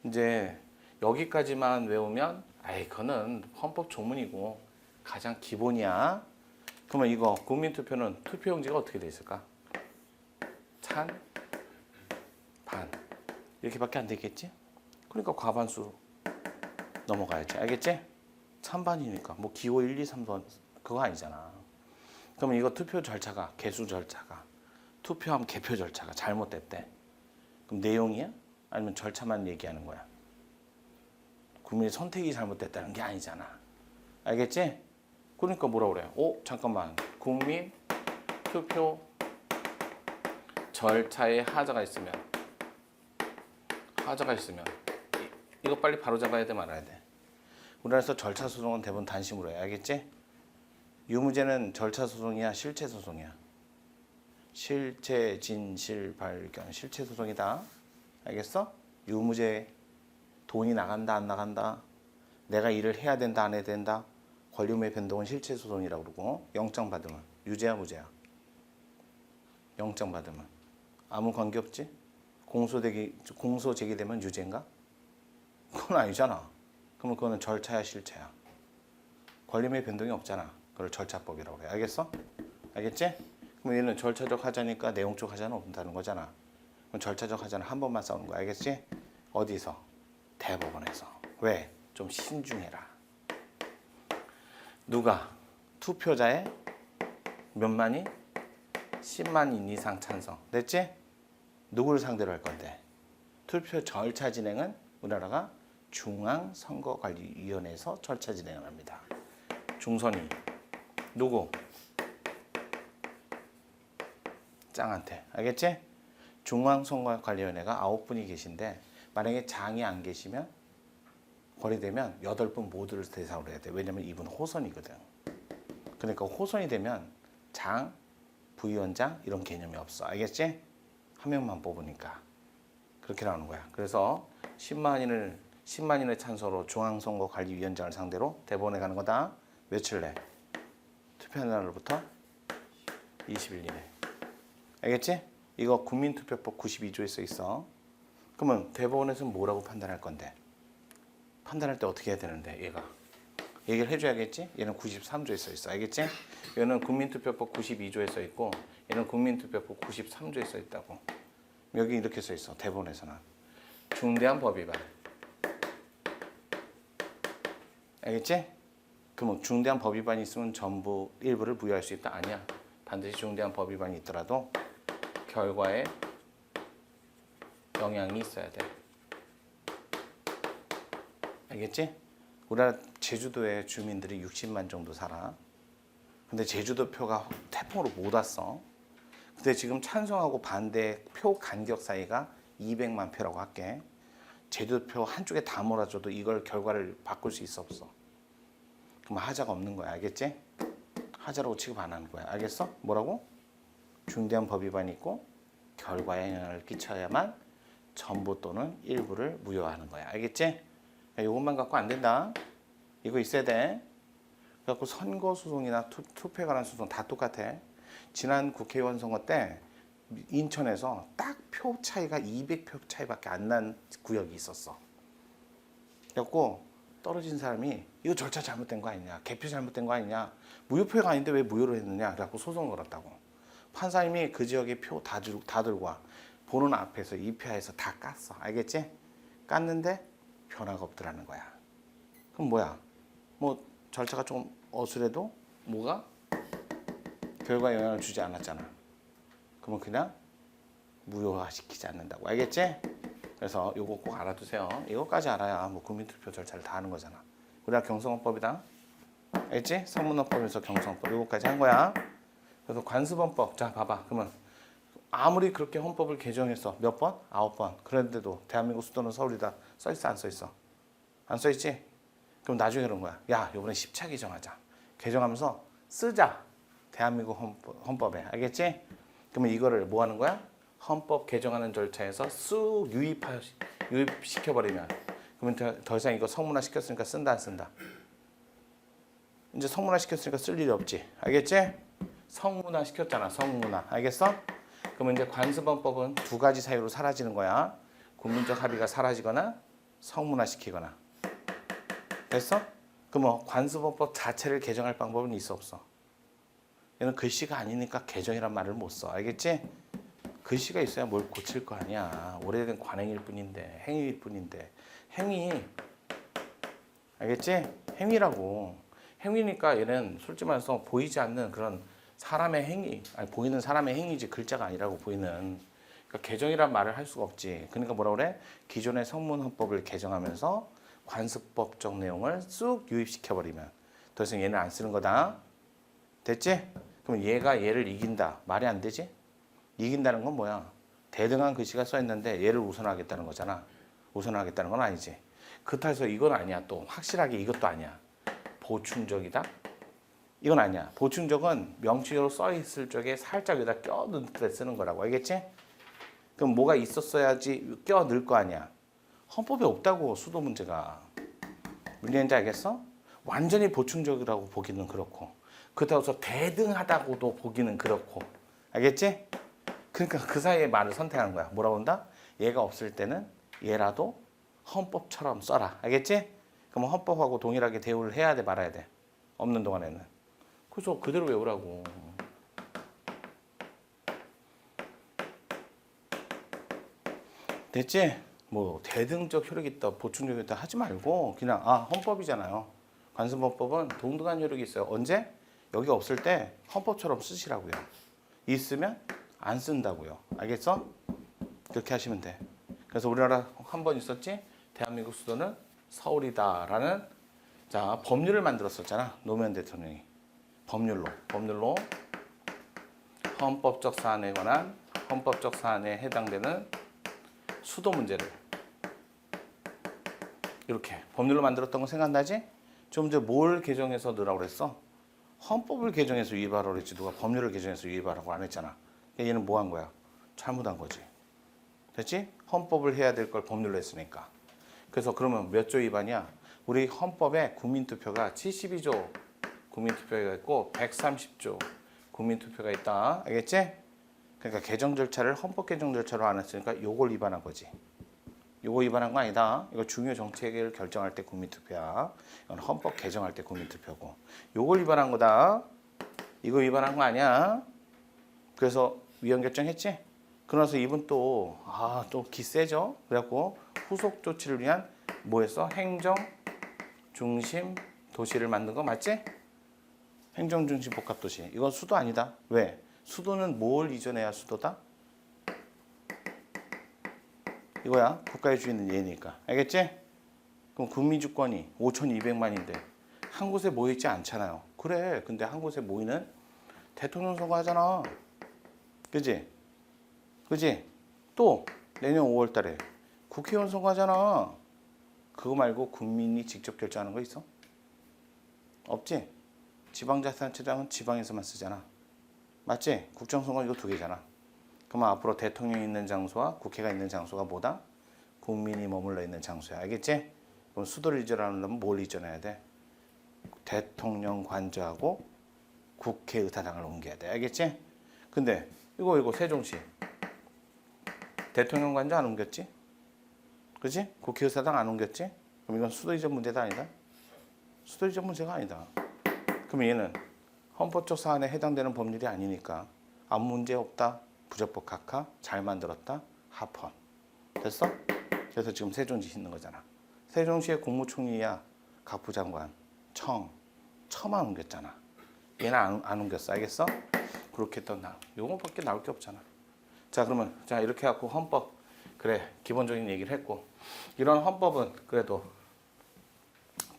이제 여기까지만 외우면 아이 그거는 헌법 조문이고 가장 기본이야. 그러면 이거 국민투표는 투표용지가 어떻게 돼 있을까? 찬, 반 이렇게밖에 안 되겠지? 그러니까 과반수 넘어가야지. 알겠지? 찬반이니까 뭐 기호 1, 2, 3번 그거 아니잖아. 그러면 이거 투표 절차가 개수 절차가 투표함 개표 절차가 잘못됐대. 그럼 내용이야? 아니면 절차만 얘기하는 거야? 국민의 선택이 잘못됐다는 게 아니잖아. 알겠지? 그러니까 뭐라고 그래? 잠깐만. 국민 투표 절차에 하자가 있으면 이거 빨리 바로 잡아야 돼 말아야 돼. 우리나라에서 절차 소송은 대부분 단심으로 해. 알겠지? 유무죄는 절차 소송이야, 실체 소송이야? 실체, 진실, 발견, 실체 소송이다. 알겠어? 유무죄 돈이 나간다 안 나간다, 내가 일을 해야 된다 안 해야 된다, 권리의무의 변동은 실체 소송이라고 그러고, 영장 받으면 유죄야 무죄야? 영장 받으면 아무 관계 없지? 공소 제기되면 유죄인가? 그건 아니잖아. 그러면 그거는 절차야 실체야? 권리의무의 변동이 없잖아. 그걸 절차법이라고 해. 알겠어? 알겠지? 그럼 얘는 절차적 하자니까 내용적 하자는 없다는 거잖아. 그럼 절차적 하자는 한 번만 싸우는 거야. 알겠지? 어디서? 대법원에서. 왜? 좀 신중해라. 누가? 투표자의 몇만이? 10만인 이상 찬성. 됐지? 누구를 상대로 할 건데? 투표 절차 진행은 우리나라가 중앙선거관리위원회에서 절차 진행을 합니다. 중선이 누구? 짱한테. 알겠지? 중앙선거관리위원회가 9분이 계신데 만약에 장이 안 계시면 거래되면 8분 모두를 대상으로 해야 돼. 왜냐면 이분 호선이거든. 그러니까 호선이 되면 장, 부위원장 이런 개념이 없어. 알겠지? 한 명만 뽑으니까. 그렇게 나오는 거야. 그래서 10만인의 찬성으로 중앙선거관리위원장을 상대로 대법원에 가는 거다. 며칠 내? 투표하는 날로부터 20일 이내. 알겠지? 이거 국민투표법 92조에 써 있어. 그러면 대법원에서는 뭐라고 판단할 건데? 판단할 때 어떻게 해야 되는데 얘가? 얘기를 해줘야겠지? 얘는 93조에 써 있어. 알겠지? 얘는 국민투표법 92조에 써 있고 얘는 국민투표법 93조에 써 있다고. 여기 이렇게 써 있어. 대법원에서는 중대한 법 위반. 알겠지? 그럼 중대한 법 위반이 있으면 전부 일부를 부여할 수 있다? 아니야. 반드시 중대한 법 위반이 있더라도 결과에 영향이 있어야 돼. 알겠지? 우리나라 제주도에 주민들이 60만 정도 살아. 근데 제주도 표가 태풍으로 못 왔어. 근데 지금 찬성하고 반대 표 간격 사이가 200만 표라고 할게. 제주도 표 한쪽에 다 몰아줘도 이걸 결과를 바꿀 수 있어 없어? 그럼 하자가 없는 거야. 알겠지? 하자라고 취급 안 하는 거야. 알겠어? 뭐라고? 중대한 법 위반이 있고 결과에 영향을 끼쳐야만 전부 또는 일부를 무효하는 거야. 알겠지? 이것만 갖고 안 된다. 이거 있어야 돼. 그래갖고 선거소송이나 투표에 관한 소송 다 똑같아. 지난 국회의원 선거 때 인천에서 딱 표 차이가 200표 차이밖에 안 난 구역이 있었어. 그래갖고 떨어진 사람이 이거 절차 잘못된 거 아니냐, 개표 잘못된 거 아니냐, 무효표가 아닌데 왜 무효로 했느냐, 그래갖고 소송을 걸었다고. 판사님이 그 지역의 표 다 들고 와. 보는 앞에서 입회해서 다 깠어. 알겠지? 깠는데 변화가 없더라는 거야. 그럼 뭐야? 뭐 절차가 좀 어수래도 뭐가? 결과에 영향을 주지 않았잖아. 그러면 그냥 무효화시키지 않는다고. 알겠지? 그래서 이거 꼭 알아두세요. 이거까지 알아야 뭐 국민투표 절차를 다 하는 거잖아. 우리가 경성헌법이다. 알겠지? 성문헌법에서 경성헌법 이거까지 한 거야. 그래서 관습헌법. 자 봐봐. 그러면 아무리 그렇게 헌법을 개정해서 몇 번? 9번. 그런데도 대한민국 수도는 서울이다. 써있어 안 써있어? 안 써있지? 그럼 나중에 그런 거야. 야 이번에 10차 개정하자. 개정하면서 쓰자. 대한민국 헌법에. 알겠지? 그러면 이거를 뭐 하는 거야? 헌법 개정하는 절차에서 쑥 유입시켜버리면 그러면 더 이상 이거 성문화 시켰으니까 쓴다 안 쓴다? 이제 성문화 시켰으니까 쓸 일이 없지. 알겠지? 성문화 시켰잖아. 성문화. 알겠어? 그러면 이제 관습헌법은 두 가지 사유로 사라지는 거야. 국민적 합의가 사라지거나 성문화 시키거나. 됐어? 그럼 관습헌법 자체를 개정할 방법은 있어 없어? 얘는 글씨가 아니니까 개정이란 말을 못 써. 알겠지? 글씨가 있어야 뭘 고칠 거 아니야. 오래된 관행일 뿐인데, 행위일 뿐인데. 행위. 알겠지? 행위라고. 행위니까 얘는 솔직히 말해서 보이지 않는 그런 사람의 행위, 아니 보이는 사람의 행위지 글자가 아니라고 보이는. 그러니까 개정이란 말을 할 수가 없지. 그러니까 뭐라 그래? 기존의 성문헌법을 개정하면서 관습법적 내용을 쑥 유입시켜버리면 더 이상 얘는 안 쓰는 거다. 됐지? 그럼 얘가 얘를 이긴다. 말이 안 되지? 이긴다는 건 뭐야? 대등한 글씨가 써있는데 얘를 우선하겠다는 거잖아. 우선하겠다는 건 아니지. 그렇다 해서 이건 아니야. 또 확실하게 이것도 아니야. 보충적이다? 이건 아니야. 보충적은 명칭으로 써있을 적에 살짝 여기다 껴넣을 때 쓰는 거라고. 알겠지? 그럼 뭐가 있었어야지 껴넣을 거 아니야. 헌법에 없다고 수도 문제가. 문제인지 알겠어? 완전히 보충적이라고 보기는 그렇고 그렇다고 해서 대등하다고도 보기는 그렇고. 알겠지? 그러니까 그 사이에 말을 선택하는 거야. 뭐라고 한다? 얘가 없을 때는 얘라도 헌법처럼 써라. 알겠지? 그럼 헌법하고 동일하게 대우를 해야 돼 말아야 돼? 없는 동안에는. 그래서 그대로 외우라고. 됐지? 뭐 대등적 효력이 있다, 보충적 효력이 있다 하지 말고 그냥 헌법이잖아요. 관습헌법은 동등한 효력이 있어요. 언제? 여기가 없을 때 헌법처럼 쓰시라고요. 있으면 안 쓴다고요. 알겠어? 그렇게 하시면 돼. 그래서 우리나라 한 번 있었지? 대한민국 수도는 서울이다라는 자 법률을 만들었었잖아. 노무현 대통령이. 법률로 헌법적 사안에 관한 헌법적 사안에 해당되는 수도 문제를 이렇게 법률로 만들었던 거 생각나지? 좀 전에 뭘 개정해서 넣으라고 그랬어? 헌법을 개정해서 위반하라고 그랬지. 누가 법률을 개정해서 위반하라고 안 했잖아. 얘는 뭐 한 거야? 잘못한 거지. 됐지? 헌법을 해야 될 걸 법률로 했으니까. 그래서 그러면 몇 조 위반이야? 우리 헌법에 국민투표가 72조 국민투표가 있고 130조 국민투표가 있다. 알겠지? 그러니까 개정 절차를 헌법 개정 절차로 안 했으니까 요걸 위반한 거지. 요거 위반한 거 아니다. 이거 중요 정책을 결정할 때 국민투표야. 이건 헌법 개정할 때 국민투표고. 요걸 위반한 거다. 이거 위반한 거 아니야. 그래서 위헌 결정했지? 그러면서 이분 또 기세죠? 그래갖고 후속 조치를 위한 뭐 했어? 행정 중심 도시를 만든 거 맞지? 행정 중심 복합 도시. 이건 수도 아니다. 왜? 수도는 뭘 이전해야 수도다? 이거야. 국가의 주인은 얘니까. 알겠지? 그럼 국민 주권이 5,200만인데 한 곳에 모여있지 않잖아요. 그래. 근데 한 곳에 모이는 대통령 선거 하잖아. 그지? 그지? 또 내년 5월 달에 국회의원 선거 하잖아. 그거 말고 국민이 직접 결정하는 거 있어? 없지? 지방자치단체장은 지방에서만 쓰잖아. 맞지? 국정선거 이거 두 개잖아. 그럼 앞으로 대통령이 있는 장소와 국회가 있는 장소가 뭐다? 국민이 머물러 있는 장소야. 알겠지? 그럼 수도를 이전하려면 뭘 이전해야 돼? 대통령 관저하고 국회의사당을 옮겨야 돼. 알겠지? 근데 이거 세종시 대통령 관저 안 옮겼지? 그지? 국회의사당 안 옮겼지? 그럼 이건 수도 이전 문제가 아니다. 수도 이전 문제가 아니다. 그럼 얘는 헌법적 사안에 해당되는 법률이 아니니까 아무 문제 없다. 부적법 각하 잘 만들었다. 합헌. 됐어? 그래서 지금 세종시 있는 거잖아. 세종시의 국무총리야 각 부장관 처만 옮겼잖아. 얘는 안 옮겼어. 알겠어? 그렇게 했던 요거밖에 나올 게 없잖아. 자 그러면 자 이렇게 해갖고 헌법 그래 기본적인 얘기를 했고 이런 헌법은 그래도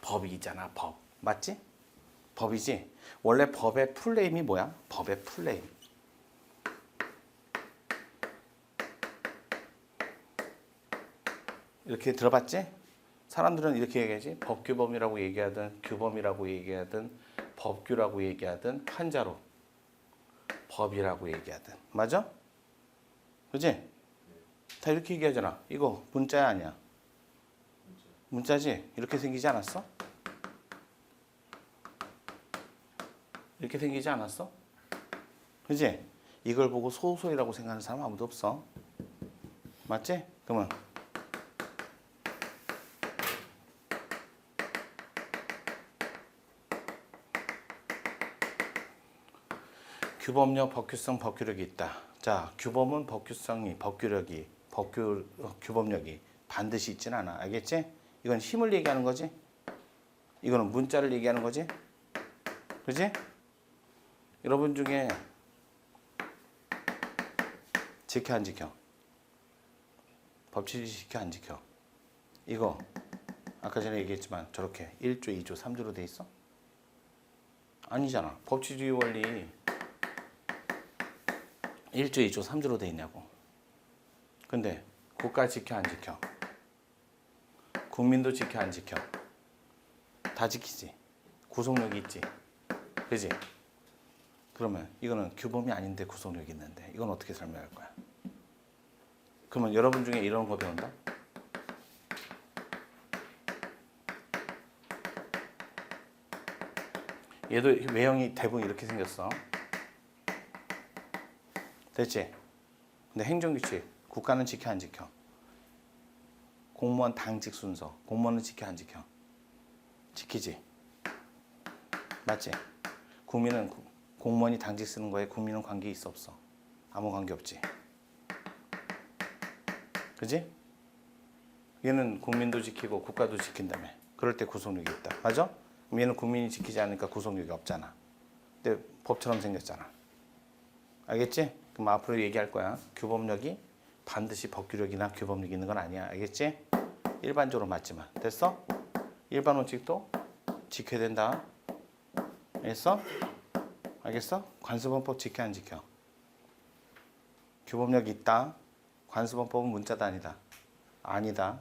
법이잖아. 법 맞지? 법이지. 원래 법의 풀네임이 뭐야? 법의 풀네임. 이렇게 들어봤지? 사람들은 이렇게 얘기하지. 법규범이라고 얘기하든 규범이라고 얘기하든 법규라고 얘기하든 한자로 법이라고 얘기하든 맞아? 그지? 다 이렇게 얘기하잖아. 이거 문자야 아니야? 문자지? 이렇게 생기지 않았어? 이렇게 생기지 않았어? 그지? 이걸 보고 소소이라고 생각하는 사람 아무도 없어. 맞지? 그러면 규범력, 법규성, 법규력이 있다. 자, 규범은 법규성이, 규범력이 반드시 있진 않아. 알겠지? 이건 힘을 얘기하는 거지? 이거는 문자를 얘기하는 거지? 그지? 여러분 중에 지켜 안 지켜? 법치주의 지켜 안 지켜? 이거 아까 전에 얘기했지만 저렇게 1조, 2조, 3조로 돼 있어? 아니잖아. 법치주의 원리 1조, 2조, 3조로 돼 있냐고. 근데 국가 지켜 안 지켜? 국민도 지켜 안 지켜? 다 지키지. 구속력이 있지. 그지? 그러면 이거는 규범이 아닌데 구속력이 있는데 이건 어떻게 설명할 거야? 그러면 여러분 중에 이런 거 배운다? 얘도 외형이 대부분 이렇게 생겼어. 됐지? 근데 행정규칙 국가는 지켜 안 지켜? 공무원 당직 순서 공무원은 지켜 안 지켜? 지키지? 맞지? 국민은 공무원이 당직 쓰는 거에 국민은 관계 있어 없어? 아무 관계 없지? 그지? 얘는 국민도 지키고 국가도 지킨다며. 그럴 때 구속력이 있다. 맞아? 그럼 얘는 국민이 지키지 않으니까 구속력이 없잖아. 근데 법처럼 생겼잖아. 알겠지? 그럼 앞으로 얘기할 거야. 규범력이 반드시 법규력이나 규범력이 있는 건 아니야. 알겠지? 일반적으로 맞지만. 됐어? 일반 원칙도 지켜야 된다. 알겠어? 알겠어? 관습헌법 지켜 안 지켜? 규범력이 있다. 관습헌법은 문자다 아니다? 아니다.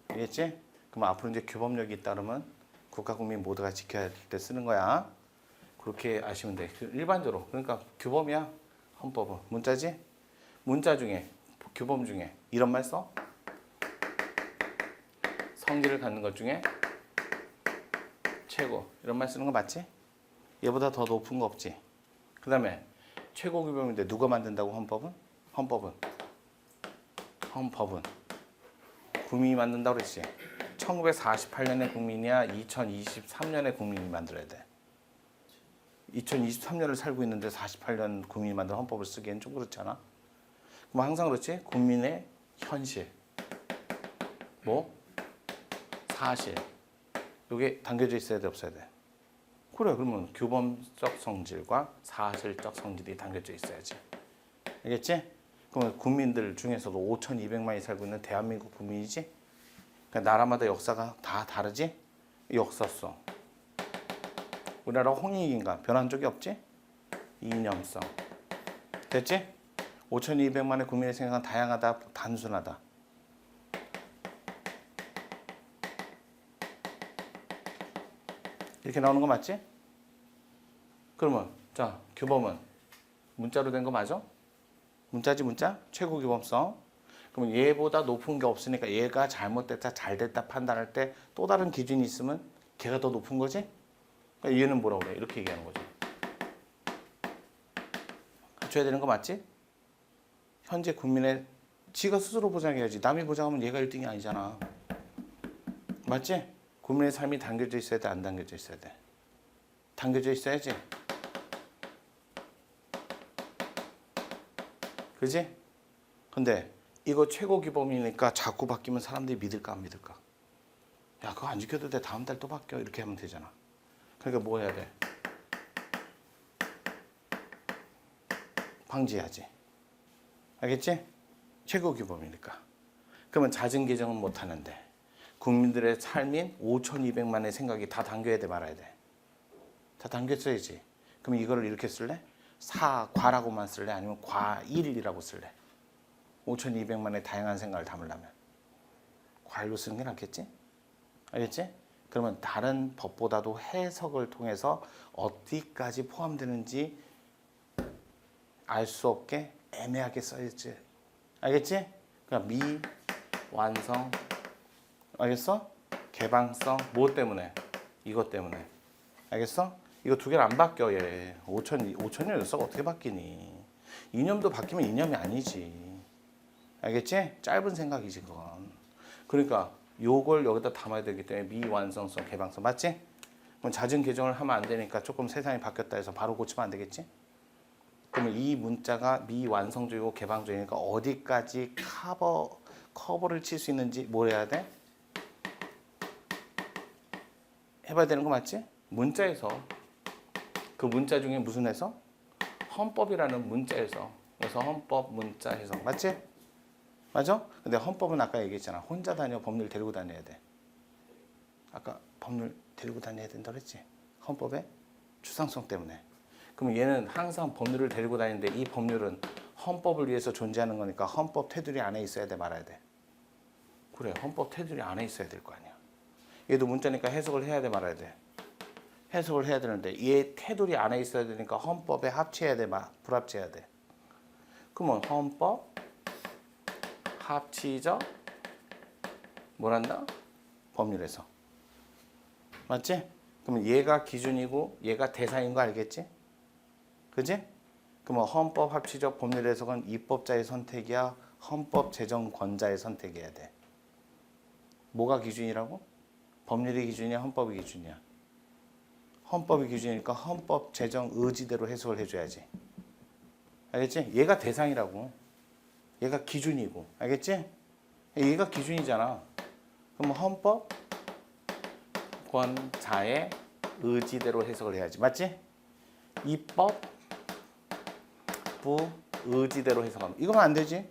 알겠지? 그럼 앞으로 이제 규범력이 있다 그러면 국가 국민 모두가 지켜야 할 때 쓰는 거야. 그렇게 아시면 돼. 일반적으로. 그러니까 규범이야. 헌법은. 문자지? 문자 중에 규범 중에 이런 말 써? 성질을 갖는 것 중에 최고. 이런 말 쓰는 거 맞지? 얘보다 더 높은 거 없지? 그 다음에 최고 규범인데 누가 만든다고 헌법은? 헌법은 국민이 만든다고 그랬지? 1948년의 국민이야? 2023년의 국민이 만들어야 돼? 2023년을 살고 있는데 48년 국민이 만든 헌법을 쓰기엔 좀 그렇잖아? 그럼 항상 그렇지? 국민의 현실, 사실 이게 담겨져 있어야 돼 없어야 돼? 그래 그러면 규범적 성질과 사실적 성질이 담겨져 있어야지. 알겠지? 그러면 국민들 중에서도 5,200만이 살고 있는 대한민국 국민이지? 그러니까 나라마다 역사가 다 다르지? 역사성. 우리나라 홍익인가 변한 적이 없지? 이념성. 됐지? 5,200만의 국민의 생각은 다양하다, 단순하다. 이렇게 나오는 거 맞지? 그러면 자, 규범은 문자로 된 거 맞아? 문자지 문자? 최고 규범성. 그러면 얘보다 높은 게 없으니까 얘가 잘못됐다, 잘됐다 판단할 때 또 다른 기준이 있으면 걔가 더 높은 거지? 그러니까 얘는 뭐라고 그래? 이렇게 얘기하는 거지. 갖춰야 되는 거 맞지? 현재 국민의 지가 스스로 보장해야지. 남이 보장하면 얘가 1등이 아니잖아. 맞지? 국민의 삶이 담겨져 있어야 돼, 안 담겨져 있어야 돼? 담겨져 있어야지. 그지? 근데 이거 최고 규범이니까 자꾸 바뀌면 사람들이 믿을까 안 믿을까? 야, 그거 안 지켜도 돼. 다음 달 또 바뀌어. 이렇게 하면 되잖아. 그러니까 뭐 해야 돼? 방지해야지. 알겠지? 최고 규범이니까. 그러면 잦은 개정은 못 하는데 국민들의 삶인 5,200만의 생각이 다 담겨야 돼, 말아야 돼? 다 담겼어야지. 그럼 이거를 이렇게 쓸래? 사과라고만 쓸래? 아니면 과일이라고 쓸래? 5,200만의 다양한 생각을 담으려면 과일로 쓰는 게 낫겠지? 알겠지? 그러면 다른 법보다도 해석을 통해서 어디까지 포함되는지 알 수 없게 애매하게 써야지. 알겠지? 그러니까 미완성. 알겠어? 개방성. 뭐 때문에? 이것 때문에. 알겠어? 이거 두 개를 안 바뀌어. 얘 5,000년 역사가 어떻게 바뀌니? 이념도 바뀌면 이념이 아니지. 알겠지? 짧은 생각이지 그건. 그러니까 요걸 여기다 담아야 되기 때문에 미완성성, 개방성. 맞지? 그럼 잦은 개정을 하면 안 되니까 조금 세상이 바뀌었다 해서 바로 고치면 안 되겠지? 그러면 이 문자가 미완성적이고 개방적이니까 어디까지 커버를 칠 수 있는지 뭘 해야 돼? 해봐야 되는 거 맞지? 문자에서 그 문자 중에 무슨 해석? 헌법이라는 문자에서. 그래서 헌법 문자 해석. 맞지? 맞아? 근데 헌법은 아까 얘기했잖아. 혼자 다녀 법률 데리고 다녀야 돼. 아까 법률 데리고 다녀야 된다 그랬지? 헌법의 추상성 때문에. 그럼 얘는 항상 법률을 데리고 다니는데 이 법률은 헌법을 위해서 존재하는 거니까 헌법 테두리 안에 있어야 돼, 말아야 돼? 그래, 헌법 테두리 안에 있어야 될 거 아니야. 얘도 문자니까 해석을 해야 돼, 말아야 돼? 해석을 해야 되는데 얘 테두리 안에 있어야 되니까 헌법에 합치해야 돼, 불합치해야 돼? 그러면 헌법 합치적 뭐란다? 법률에서. 맞지? 그러면 얘가 기준이고 얘가 대상인 거 알겠지? 그지? 그러면 헌법 합치적 법률 해석은 입법자의 선택이야? 헌법 제정권자의 선택이어야 돼? 뭐가 기준이라고? 법률이 기준이야? 헌법이 기준이야? 헌법이 기준이니까 헌법 제정 의지대로 해석을 해줘야지. 알겠지? 얘가 대상이라고. 얘가 기준이고. 알겠지? 얘가 기준이잖아. 그럼 헌법 권자의 의지대로 해석을 해야지. 맞지? 입법 부 의지대로 해석하면 이거면 안 되지.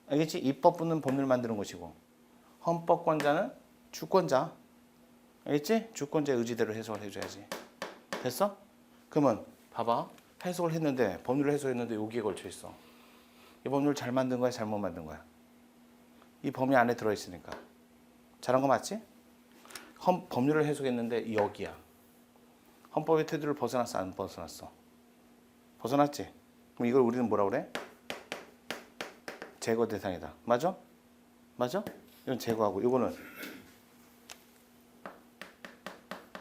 알겠지? 입법부는 법률 만드는 것이고 헌법권자는 주권자. 알겠지? 주권자의 의지대로 해석을 해줘야지. 됐어? 그러면 봐봐. 해석을 했는데 법률을 해석했는데 여기에 걸쳐 있어. 이 법률 잘 만든 거야? 잘못 만든 거야? 이 범위 안에 들어있으니까. 잘한 거 맞지? 법률을 해석했는데 여기야. 헌법의 테두리를 벗어났어? 안 벗어났어? 벗어났지? 그럼 이걸 우리는 뭐라 그래? 제거 대상이다. 맞아? 맞아? 이건 제거하고 이거는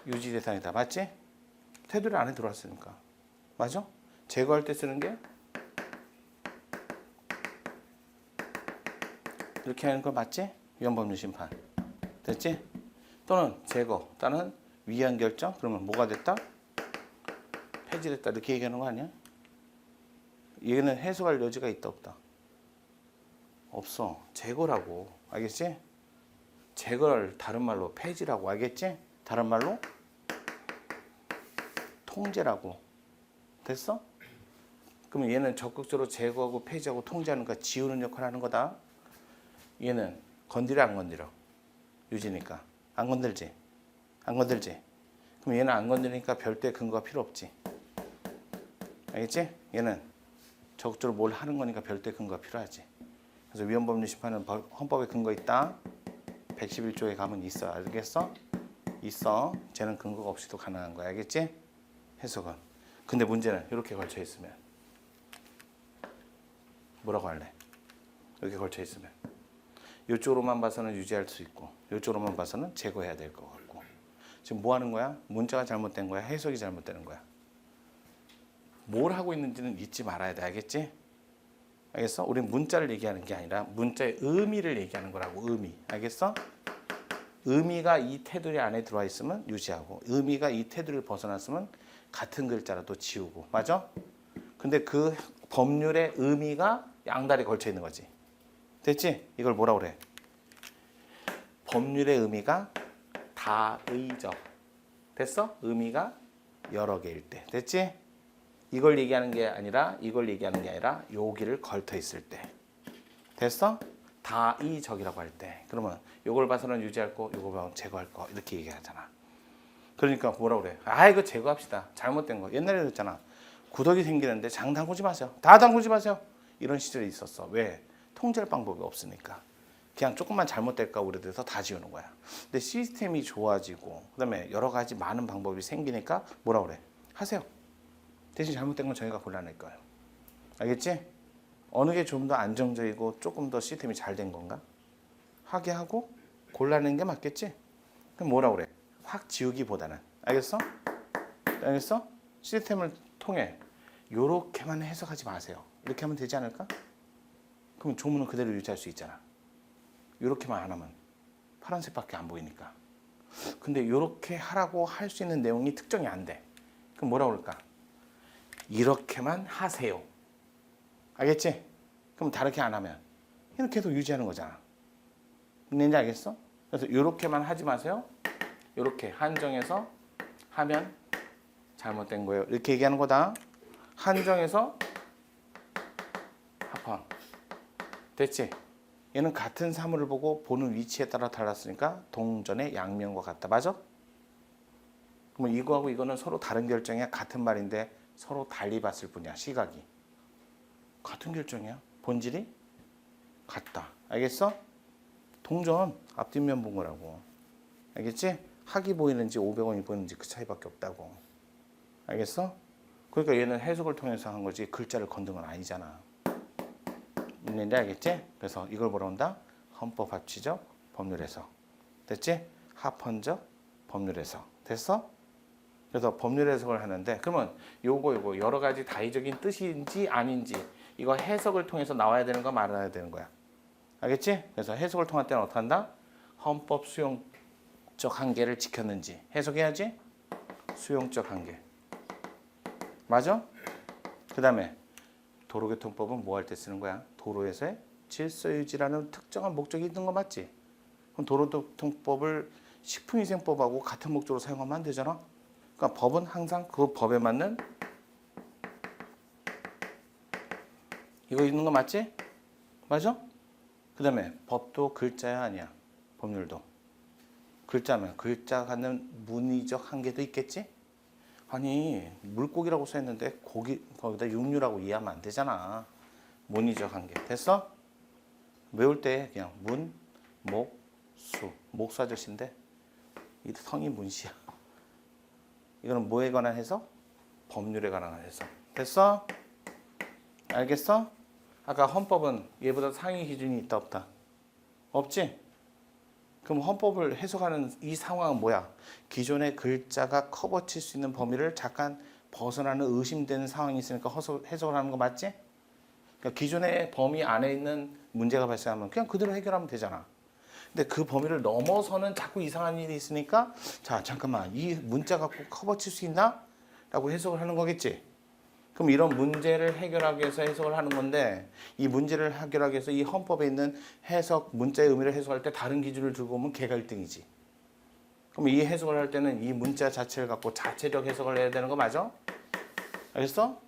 유지 대상이다. 맞지? 테두리 안에 들어왔으니까. 맞아? 제거할 때 쓰는 게 이렇게 하는 거 맞지? 위헌법률 심판. 됐지? 또는 제거, 또는 위헌 결정. 그러면 뭐가 됐다? 폐지됐다. 이렇게 얘기하는 거 아니야? 얘는 해석할 여지가 있다 없다? 없어. 제거라고. 알겠지? 제거를 다른 말로 폐지라고. 알겠지? 다른 말로 통제라고. 됐어? 그러면 얘는 적극적으로 제거하고 폐지하고 통제하는 거 지우는 역할을 하는 거다. 얘는 건드려 안 건드려? 유지니까. 안 건들지? 안 건들지? 그럼 얘는 안 건드리니까 별도의 근거가 필요 없지. 알겠지? 얘는 적극적으로 뭘 하는 거니까 별도의 근거가 필요하지. 그래서 위헌법률 심판은 헌법에 근거 있다. 111조에 가면 있어. 알겠어? 있어. 쟤는 근거가 없이도 가능한 거야. 알겠지? 해석은. 근데 문제는 이렇게 걸쳐 있으면 뭐라고 할래? 이렇게 걸쳐 있으면 이쪽으로만 봐서는 유지할 수 있고 이쪽으로만 봐서는 제거해야 될 것 같고. 지금 뭐 하는 거야? 문자가 잘못된 거야? 해석이 잘못되는 거야? 뭘 하고 있는지는 잊지 말아야 돼. 알겠지? 알겠어? 우리 문자를 얘기하는 게 아니라 문자의 의미를 얘기하는 거라고. 의미. 알겠어? 의미가 이 테두리 안에 들어와 있으면 유지하고 의미가 이 테두리를 벗어났으면 같은 글자라도 지우고. 맞아? 근데 그 법률의 의미가 양다리 걸쳐 있는 거지. 됐지? 이걸 뭐라 그래? 법률의 의미가 다의적. 됐어? 의미가 여러 개일 때. 됐지? 이걸 얘기하는 게 아니라 이걸 얘기하는 게 아니라 여기를 걸터 있을 때. 됐어? 다의적이라고 할 때. 그러면 이걸 봐서는 유지할 거, 이걸 봐서는 제거할 거 이렇게 얘기하잖아. 그러니까 뭐라 그래? 아 이거 제거합시다. 잘못된 거. 옛날에 그랬잖아. 구더기 생기는데 장 담그지 마세요. 다 담그지 마세요. 이런 시절이 있었어. 왜? 통제할 방법이 없으니까. 그냥 조금만 잘못될까 우려돼서 다 지우는 거야. 근데 시스템이 좋아지고 그다음에 여러 가지 많은 방법이 생기니까 뭐라 그래? 하세요. 대신 잘못된 건 저희가 골라낼 거예요. 알겠지? 어느 게 좀 더 안정적이고 조금 더 시스템이 잘 된 건가? 하게 하고 골라내는 게 맞겠지? 그럼 뭐라 그래? 확 지우기보다는. 알겠어? 알겠어? 시스템을 통해 요렇게만 해석하지 마세요. 이렇게 하면 되지 않을까? 그럼 조문은 그대로 유지할 수 있잖아. 요렇게만 안 하면 파란색밖에 안 보이니까. 근데 요렇게 하라고 할 수 있는 내용이 특정이 안 돼. 그럼 뭐라 그럴까? 이렇게만 하세요. 알겠지? 그럼 다르게 안 하면 이렇게 계속 유지하는 거잖아. 뭔지 알겠어? 그래서 이렇게만 하지 마세요. 이렇게 한정해서 하면 잘못된 거예요. 이렇게 얘기하는 거다. 한정해서 합헌. 됐지? 얘는 같은 사물을 보고 보는 위치에 따라 달랐으니까 동전의 양면과 같다. 맞아? 그러면 이거하고 이거는 서로 다른 결정이야. 같은 말인데 서로 달리 봤을 뿐이야. 시각이. 같은 결정이야. 본질이 같다. 알겠어? 동전 앞뒷면 본 거라고. 알겠지? 학이 보이는지 500원이 보이는지 그 차이밖에 없다고. 알겠어? 그러니까 얘는 해석을 통해서 한 거지 글자를 건든 건 아니잖아. 있는데 알겠지? 그래서 이걸 뭐라 한다? 헌법 합치적 법률 해석. 됐지? 합헌적 법률 해석. 됐어? 그래서 법률 해석을 하는데 그러면 요거 여러 가지 다의적인 뜻인지 아닌지 이거 해석을 통해서 나와야 되는 거 말아야 되는 거야. 알겠지? 그래서 해석을 통할 때는 어떻게 한다? 헌법 수용적 한계를 지켰는지 해석해야지. 수용적 한계. 맞아? 그 다음에 도로교통법은 뭐 할 때 쓰는 거야? 도로에서의 질서 유지라는 특정한 목적이 있는 거 맞지? 그럼 도로교통법을 식품위생법하고 같은 목적으로 사용하면 안 되잖아? 그러니까 법은 항상 그 법에 맞는 이거 있는 거 맞지? 맞아? 그 다음에 법도 글자야 아니야? 법률도. 글자면 글자가 갖는 문의적 한계도 있겠지? 아니 물고기라고 써있는데 고기 거기다 육류라고 이해하면 안 되잖아. 문의적 한계. 됐어? 외울 때 그냥 문, 목, 수. 목수 아저씨인데 이 성이 문씨야. 이거는 뭐에 관한 해석? 법률에 관한 해석. 됐어? 알겠어? 아까 헌법은 얘보다 상위 기준이 있다 없다? 없지? 그럼 헌법을 해석하는 이 상황은 뭐야? 기존의 글자가 커버칠 수 있는 범위를 잠깐 벗어나는 의심되는 상황이 있으니까 해석을 하는 거 맞지? 그러니까 기존의 범위 안에 있는 문제가 발생하면 그냥 그대로 해결하면 되잖아. 근데 그 범위를 넘어서는 자꾸 이상한 일이 있으니까 자 잠깐만 이 문자 갖고 커버칠 수 있나? 라고 해석을 하는 거겠지. 그럼 이런 문제를 해결하기 위해서 해석을 하는 건데 이 문제를 해결하기 위해서 이 헌법에 있는 해석, 문자의 의미를 해석할 때 다른 기준을 들고 오면 걔가 1등이지. 그럼 이 해석을 할 때는 이 문자 자체를 갖고 자체적 해석을 해야 되는 거 맞아? 알겠어?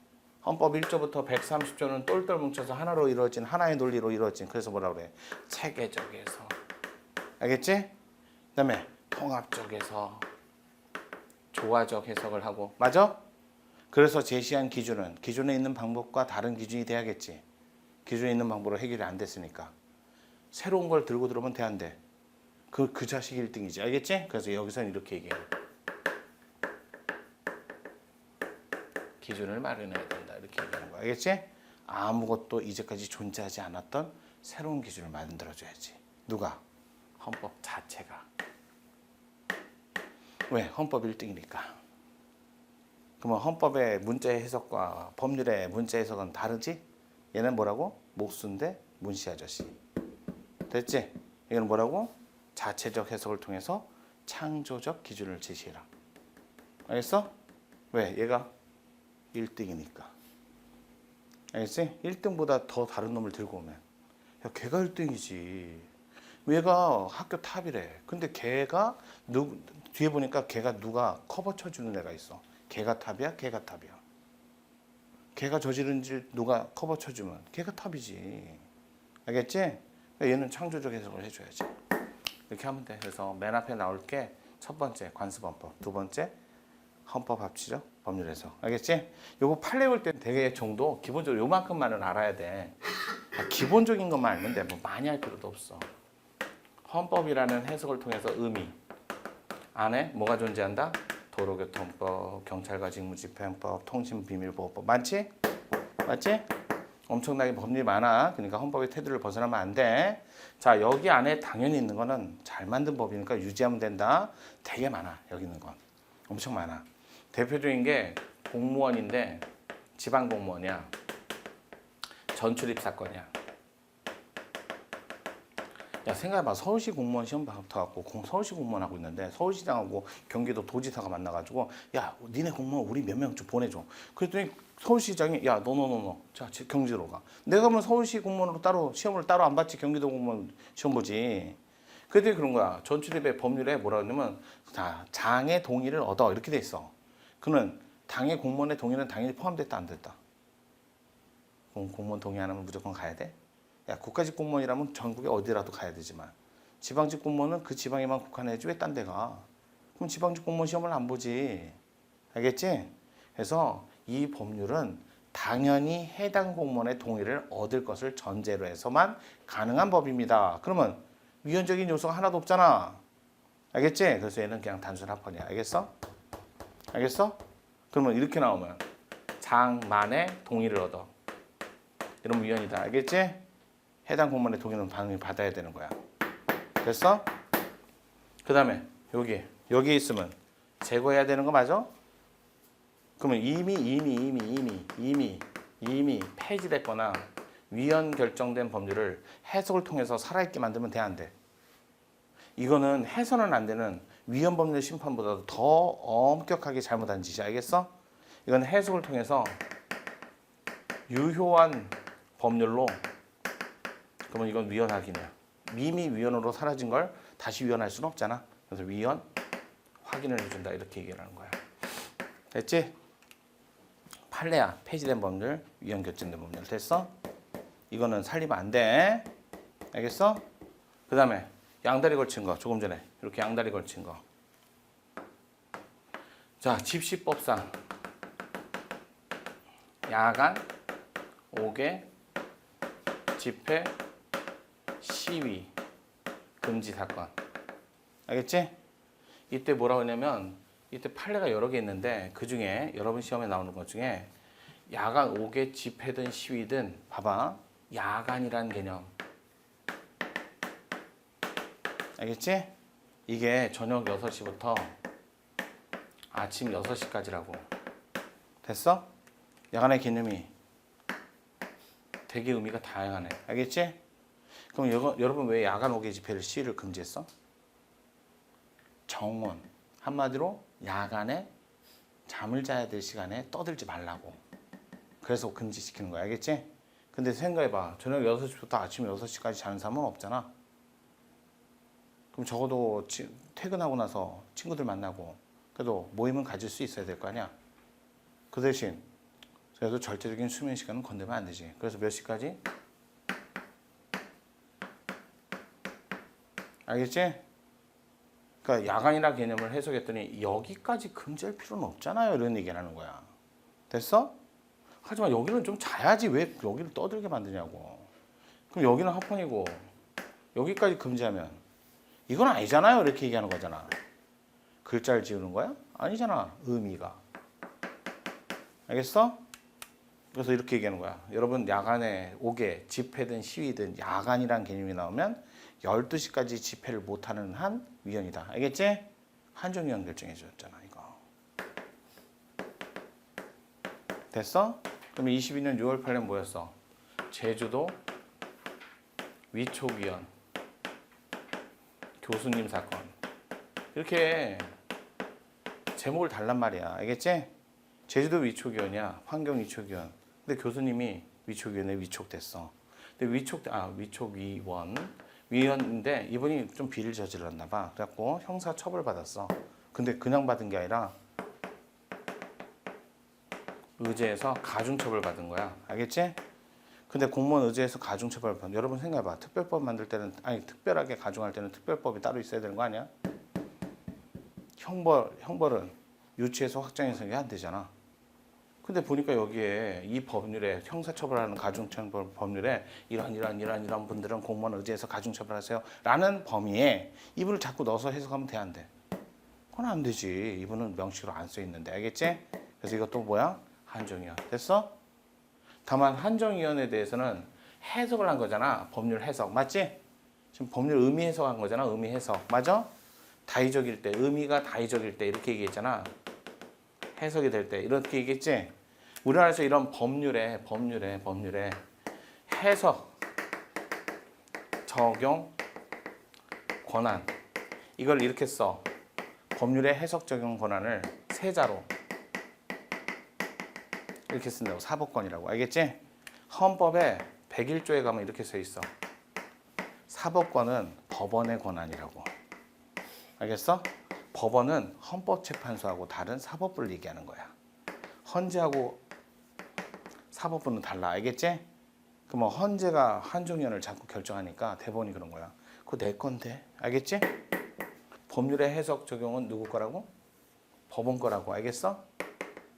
헌법 1조부터 130조는 똘똘 뭉쳐서 하나로 이루어진 하나의 논리로 이루어진 그래서 뭐라 그래? 체계적 해석. 알겠지? 그다음에 통합적 해석, 조화적 해석을 하고, 맞아? 그래서 제시한 기준은 기존에 있는 방법과 다른 기준이 돼야겠지. 기존에 있는 방법으로 해결이 안 됐으니까 새로운 걸 들고 들어오면 돼, 안 돼? 그 자식이 1등이지. 알겠지? 그래서 여기서는 이렇게 얘기해. 기준을 마련해야 된다. 이렇게 얘기하는 거야. 알겠지? 아무것도 이제까지 존재하지 않았던 새로운 기준을 만들어줘야지. 누가? 헌법 자체가. 왜? 헌법 1등이니까. 그러면 헌법의 문자의 해석과 법률의 문자 해석은 다르지? 얘는 뭐라고? 목수인데 문씨 아저씨. 됐지? 이건 뭐라고? 자체적 해석을 통해서 창조적 기준을 제시해라. 알겠어? 왜? 얘가 1등이니까. 알겠지? 1등보다 더 다른 놈을 들고 오면 야, 걔가 1등이지. 얘가 학교 탑이래. 근데 걔가 뒤에 보니까 걔가 누가 커버 쳐주는 애가 있어. 걔가 탑이야? 걔가 탑이야? 걔가 저지른 질 누가 커버 쳐주면 걔가 탑이지. 알겠지? 그러니까 얘는 창조적 해석을 해줘야지. 이렇게 하면 돼. 그래서 맨 앞에 나올 게 첫 번째 관습헌법, 두 번째 헌법 합치적 법률 해석. 알겠지? 요거 판례 볼 때는 되게 정도 기본적으로 요만큼만은 알아야 돼. 기본적인 것만 알면 돼. 뭐 많이 할 필요도 없어. 헌법이라는 해석을 통해서 의미 안에 뭐가 존재한다? 도로교통법, 경찰과 직무집행법, 통신비밀보호법. 맞지? 맞지? 엄청나게 법률이 많아. 그러니까 헌법의 테두리를 벗어나면 안 돼. 자, 여기 안에 당연히 있는 거는 잘 만든 법이니까 유지하면 된다. 되게 많아. 여기 있는 건. 엄청 많아. 대표적인 게 공무원인데 지방 공무원이야. 전출입 사건이야. 야, 생각해봐. 서울시 공무원 시험 붙어갖고 서울시 공무원 하고 있는데 서울시장하고 경기도 도지사가 만나가지고 야, 니네 공무원 우리 몇 명 좀 보내줘. 그랬더니 서울시장이 야, 너. 자, 경기도로 가. 내가 뭐 서울시 공무원으로 따로 시험을 따로 안 봤지. 경기도 공무원 시험 보지. 그랬더니 그런 거야. 전출입의 법률에 뭐라 그러냐면 자, 장의 동의를 얻어. 이렇게 돼 있어. 그는 당의 공무원의 동의는 당연히 포함됐다 안 됐다. 공무원 동의 안 하면 무조건 가야 돼? 야, 국가직 공무원이라면 전국에 어디라도 가야 되지만 지방직 공무원은 그 지방에만 국한해야지 왜 딴 데 가? 그럼 지방직 공무원 시험을 안 보지. 알겠지? 그래서 이 법률은 당연히 해당 공무원의 동의를 얻을 것을 전제로 해서만 가능한 법입니다. 그러면 위헌적인 요소가 하나도 없잖아. 알겠지? 그래서 얘는 그냥 단순 합헌이야. 알겠어? 알겠어? 그러면 이렇게 나오면 장만의 동의를 얻어. 이러면 위헌이다. 알겠지? 해당 공무원의 동의는 당연히 받아야 되는 거야. 됐어? 그 다음에 여기 있으면 제거해야 되는 거 맞아? 그러면 이미 폐지됐거나 위헌 결정된 법률을 해석을 통해서 살아있게 만들면 돼, 안 돼? 이거는 해서는 안 되는 위헌 법률 심판보다도 더 엄격하게 잘못한 짓이야. 알겠어? 이건 해석을 통해서 유효한 법률로 그러면 이건 위헌 확인이야. 이미 위헌으로 사라진 걸 다시 위헌할 수는 없잖아. 그래서 위헌 확인을 해준다. 이렇게 얘기를 하는 거야. 됐지? 판례야. 폐지된 법률, 위헌 결정된 법률. 됐어? 이거는 살리면 안 돼. 알겠어? 그 다음에 양다리 걸친 거. 조금 전에 이렇게 양다리 걸친 거. 자, 집시법상 야간, 옥외, 집회, 시위, 금지 사건. 알겠지? 이때 뭐라고 하냐면 이때 판례가 여러 개 있는데 그 중에 여러분 시험에 나오는 것 중에 야간 옥외 집회든 시위든 봐봐. 야간이란 개념. 알겠지? 이게 저녁 6시부터 아침 6시까지라고. 됐어? 야간의 개념이 되게 의미가 다양하네. 알겠지? 그럼 여러분 왜 야간 옥외 집회를 시위를 금지했어? 정원. 한마디로 야간에 잠을 자야 될 시간에 떠들지 말라고. 그래서 금지시키는 거야. 알겠지? 근데 생각해봐. 저녁 6시부터 아침 6시까지 자는 사람은 없잖아. 그럼 적어도 퇴근하고 나서 친구들 만나고 그래도 모임은 가질 수 있어야 될 거 아니야. 그 대신 그래도 절대적인 수면 시간은 건들면 안 되지. 그래서 몇 시까지? 알겠지? 그러니까 야간이라 개념을 해석했더니 여기까지 금지할 필요는 없잖아요. 이런 얘기를 하는 거야. 됐어? 하지만 여기는 좀 자야지 왜 여기를 떠들게 만드냐고. 그럼 여기는 합헌이고 여기까지 금지하면 이건 아니잖아요. 이렇게 얘기하는 거잖아. 글자를 지우는 거야? 아니잖아. 의미가. 알겠어? 그래서 이렇게 얘기하는 거야. 여러분 야간에 오게 집회든 시위든 야간이란 개념이 나오면 12시까지 집회를 못하는 한 위원이다. 알겠지? 한정위원 결정해 줬잖아 이거. 됐어? 그럼 22년 6월 8일 뭐였어? 제주도 위촉위원 교수님 사건. 이렇게 제목을 달란 말이야. 알겠지? 제주도 위촉위원이야. 환경 위촉위원. 근데 교수님이 위촉위원에 위촉됐어. 근데 위촉위원 위원인데 이분이 좀 비리를 저질렀나 봐. 그래갖고 형사 처벌 받았어. 근데 그냥 받은 게 아니라 의제에서 가중처벌 받은 거야. 알겠지? 근데 공무원 의제에서 가중처벌 받은. 여러분 생각해봐. 특별법 만들 때는 특별하게 가중할 때는 특별법이 따로 있어야 되는 거 아니야? 형벌은 유치해서 확정해서 안 되잖아. 근데 보니까 여기에 이 법률에 형사처벌하는 가중처벌 법률에 이런 분들은 공무원 의제에서 가중처벌하세요 라는 범위에 이분을 자꾸 넣어서 해석하면 돼 안 돼? 그건 안 되지. 이분은 명식으로 안 써 있는데. 알겠지? 그래서 이것도 뭐야? 한정위원. 됐어? 다만 한정위원에 대해서는 해석을 한 거잖아. 법률 해석. 맞지? 지금 법률 의미 해석한 거잖아. 의미 해석. 맞아? 다의적일 때, 의미가 다의적일 때 이렇게 얘기했잖아. 해석이 될 때 이렇게 얘기했지? 우리나라에서 이런 법률에 해석, 적용, 권한 이걸 이렇게 써. 법률의 해석, 적용, 권한을 세자로 이렇게 쓴다고. 사법권이라고. 알겠지? 헌법에 101조에 가면 이렇게 써 있어. 사법권은 법원의 권한이라고. 알겠어? 법원은 헌법재판소하고 다른 사법부를 얘기하는 거야. 헌재하고 사법부는 달라. 알겠지? 그럼 헌재가 한정위원을 자꾸 결정하니까 대법원이 그런 거야. 그거 내 건데. 알겠지? 법률의 해석 적용은 누구 거라고? 법원 거라고. 알겠어?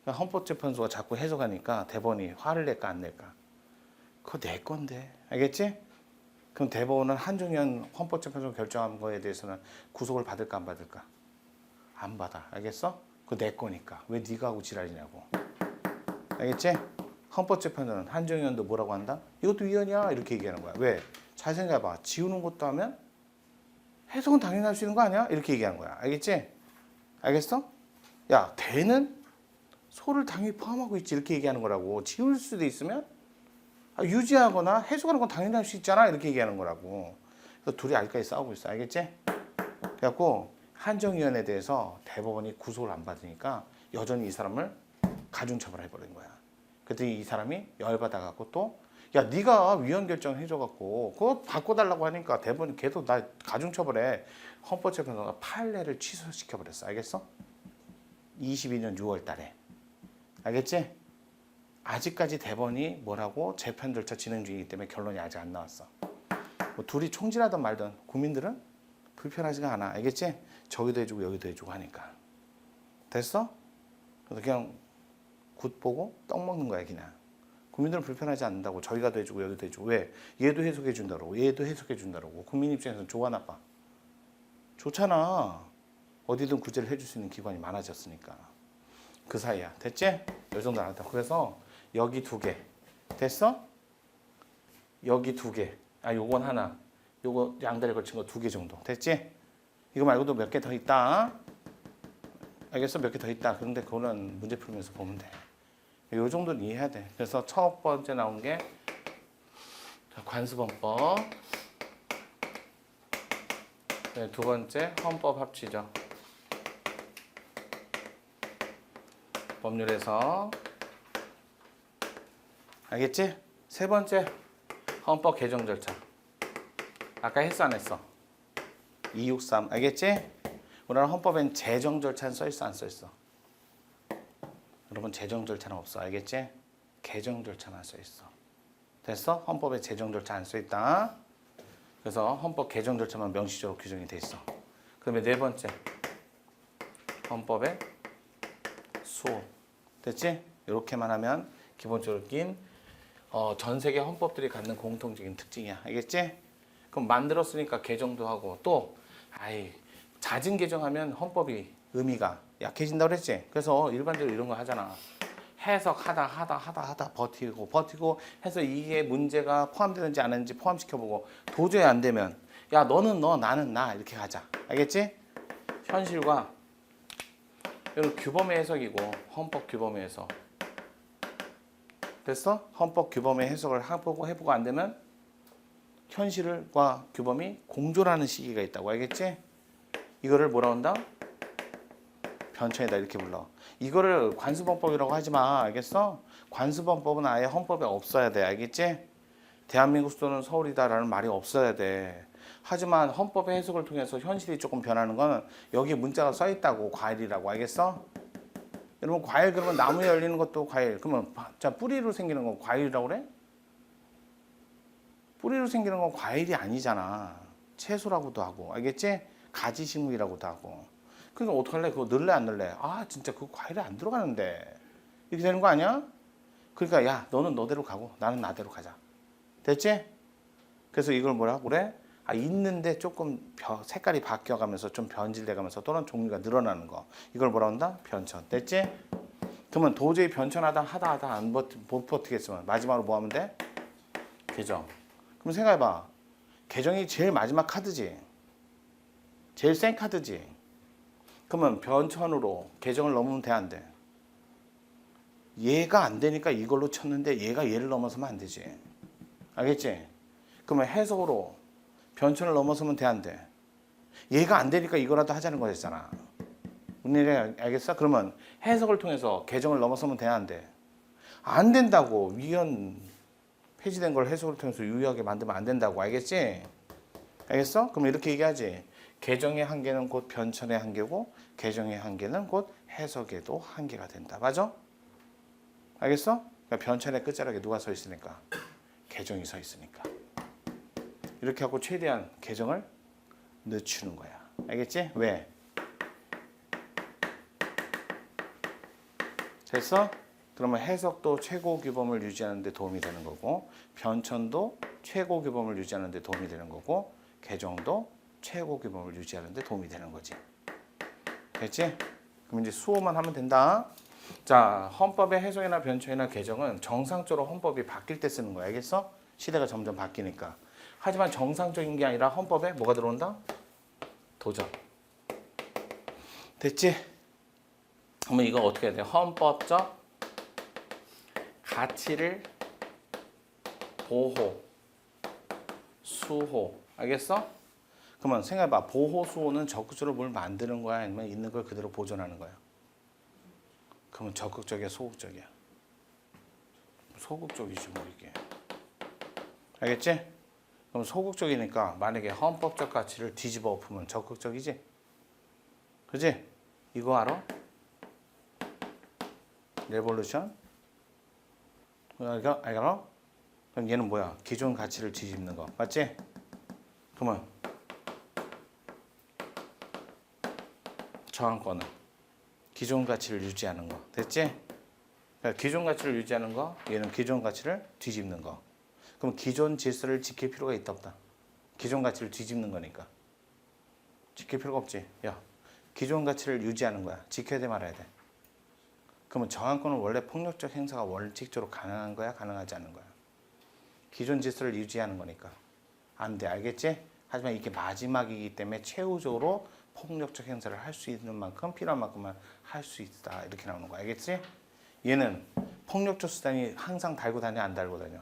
그러니까 헌법재판소가 자꾸 해석하니까 대법원이 화를 낼까 안 낼까? 그거 내 건데. 알겠지? 그럼 대법원은 한정위원 헌법재판소 결정한 거에 대해서는 구속을 받을까 안 받을까? 안 받아. 알겠어? 그거 내 거니까. 왜 네가 하고 지랄이냐고. 알겠지? 헌법재판소는 한정위원도 뭐라고 한다? 이것도 위헌이야. 이렇게 얘기하는 거야. 왜? 잘 생각해봐. 지우는 것도 하면 해석은 당연히 할 수 있는 거 아니야? 이렇게 얘기하는 거야. 알겠지? 알겠어? 야, 대는 소를 당연히 포함하고 있지. 이렇게 얘기하는 거라고. 지울 수도 있으면 유지하거나 해석하는 건 당연히 할 수 있잖아. 이렇게 얘기하는 거라고. 그래서 둘이 아직까지 싸우고 있어. 알겠지? 그래갖고 한정위원에 대해서 대법원이 구속을 안 받으니까 여전히 이 사람을 가중처벌해버린 거야. 그랬더니 이 사람이 열받아갖고 또 야, 네가 위헌 결정 해줘갖고 그거 바꿔달라고 하니까 대법원이 계속 나 가중처벌해. 헌법재판소가 판례를 취소시켜버렸어. 알겠어? 22년 6월 달에. 알겠지? 아직까지 대법원이 뭐라고 재판 절차 진행 중이기 때문에 결론이 아직 안 나왔어. 뭐 둘이 총질하든 말든 국민들은 불편하지가 않아. 알겠지? 저기도 해주고 여기도 해주고 하니까. 됐어? 그래서 그냥 굿 보고 떡 먹는 거야 그냥. 국민들은 불편하지 않는다고. 저기가 도 해주고 여기도 해주고. 왜? 얘도 해석해 준다고. 얘도 해석해 준다고. 국민 입장에서는 좋아 나빠? 좋잖아. 어디든 구제를 해줄 수 있는 기관이 많아졌으니까. 그 사이야. 됐지? 이 정도 알았다. 그래서 여기 2개. 됐어? 여기 2개. 요건 하나. 요거 양다리 걸친 거 2개 정도. 됐지? 이거 말고도 몇 개 더 있다. 알겠어? 몇 개 더 있다. 그런데 그거는 문제 풀면서 보면 돼. 요 정도는 이해해야 돼. 그래서 첫 번째 나온 게 관습헌법. 네, 두 번째 헌법 합치죠. 법률에서. 알겠지? 세 번째 헌법 개정 절차. 아까 했어 안 했어? 263. 알겠지? 우리나라 헌법엔 제정 절차는 써있어 안 써있어? 여러분 제정 절차는 없어. 알겠지? 개정 절차만 써있어. 됐어? 헌법에 제정 절차 안 써있다. 그래서 헌법 개정 절차만 명시적으로 규정이 돼 있어. 그다음에 네 번째 헌법의 수호. 됐지? 이렇게만 하면 기본적인 전 세계 헌법들이 갖는 공통적인 특징이야. 알겠지? 그럼 만들었으니까 개정도 하고 또 잦은 개정하면 헌법이 의미가 약해진다고 그랬지? 그래서 일반적으로 이런 거 하잖아. 해석하다 버티고 해서 이게 문제가 포함되는지 안 하는지 포함시켜보고 도저히 안 되면 야 너는 너 나는 나 이렇게 가자. 알겠지? 현실과 이런 규범의 해석이고 헌법 규범의 해석. 됐어? 헌법 규범의 해석을 해보고 안 되면 현실과 규범이 공존하는 시기가 있다고. 알겠지? 이거를 뭐라 한다? 변천이다 이렇게 불러. 이거를 관수범법이라고 하지 마. 알겠어? 관수범법은 아예 헌법에 없어야 돼. 알겠지? 대한민국 수도는 서울이다라는 말이 없어야 돼. 하지만 헌법의 해석을 통해서 현실이 조금 변하는 거는 여기 문자가 써 있다고. 과일이라고. 알겠어? 여러분 과일 그러면 나무에 열리는 것도 과일. 그러면 자 뿌리로 생기는 건 과일이라고 그래? 뿌리로 생기는 건 과일이 아니잖아. 채소라고도 하고. 알겠지? 가지식물이라고도 하고. 그러니까 어떡할래? 그거 넣을래 안 넣을래? 진짜 그거 과일에 안 들어가는데. 이렇게 되는 거 아니야? 그러니까 야 너는 너대로 가고 나는 나대로 가자. 됐지? 그래서 이걸 뭐라고 그래? 있는데 조금 색깔이 바뀌어가면서 좀 변질돼가면서 또는 종류가 늘어나는 거. 이걸 뭐라 한다? 변천. 됐지? 그러면 도저히 변천하다 하다 못 버티겠으면 마지막으로 뭐 하면 돼? 개정. 그럼 생각해봐. 개정이 제일 마지막 카드지. 제일 센 카드지. 그러면 변천으로 개정을 넘으면 돼 안 돼? 얘가 안 되니까 이걸로 쳤는데 얘가 얘를 넘어서면 안 되지. 알겠지? 그러면 해석으로 변천을 넘어서면 돼 안 돼? 얘가 안 되니까 이거라도 하자는 거였잖아. 알겠어? 그러면 해석을 통해서 개정을 넘어서면 돼 안 돼? 안 된다고. 위헌 폐지된 걸 해석을 통해서 유효하게 만들면 안 된다고. 알겠지? 알겠어? 그럼 이렇게 얘기하지. 개정의 한계는 곧 변천의 한계고 개정의 한계는 곧 해석에도 한계가 된다. 맞아? 알겠어? 그러니까 변천의 끝자락에 누가 서 있으니까? 개정이 서 있으니까. 이렇게 하고 최대한 개정을 늦추는 거야. 알겠지? 왜? 됐어? 그러면 해석도 최고 규범을 유지하는 데 도움이 되는 거고 변천도 최고 규범을 유지하는 데 도움이 되는 거고 개정도 최고 규범을 유지하는 데 도움이 되는 거지. 됐지? 그럼 이제 수호만 하면 된다. 자, 헌법의 해석이나 변천이나 개정은 정상적으로 헌법이 바뀔 때 쓰는 거야. 알겠어? 시대가 점점 바뀌니까. 하지만 정상적인 게 아니라 헌법에 뭐가 들어온다? 도전. 됐지? 그러면 이거 어떻게 해야 돼? 헌법적 가치를 보호, 수호. 알겠어? 그러면 생각해봐. 보호, 수호는 적극적으로 뭘 만드는 거야? 아니면 있는 걸 그대로 보존하는 거야? 그러면 적극적이야, 소극적이야? 소극적이지 뭐 이게. 알겠지? 그럼 소극적이니까 만약에 헌법적 가치를 뒤집어 엎으면 적극적이지? 그지? 이거 알아? 레볼루션? 알아? 그럼 얘는 뭐야? 기존 가치를 뒤집는 거. 맞지? 그러면 저항권은 기존 가치를 유지하는 거. 됐지? 그러니까 기존 가치를 유지하는 거, 얘는 기존 가치를 뒤집는 거. 그럼 기존 질서를 지킬 필요가 있다 없다? 기존 가치를 뒤집는 거니까. 지킬 필요가 없지. 야, 기존 가치를 유지하는 거야. 지켜야 돼 말아야 돼? 그러면 저항권은 원래 폭력적 행사가 원칙적으로 가능한 거야? 가능하지 않은 거야? 기존 질서를 유지하는 거니까. 안 돼. 알겠지? 하지만 이게 마지막이기 때문에 최후적으로 폭력적 행사를 할 수 있는 만큼 필요한 만큼만 할 수 있다. 이렇게 나오는 거. 알겠지? 얘는 폭력적 수단이 항상 달고 다녀 안 달고 다녀?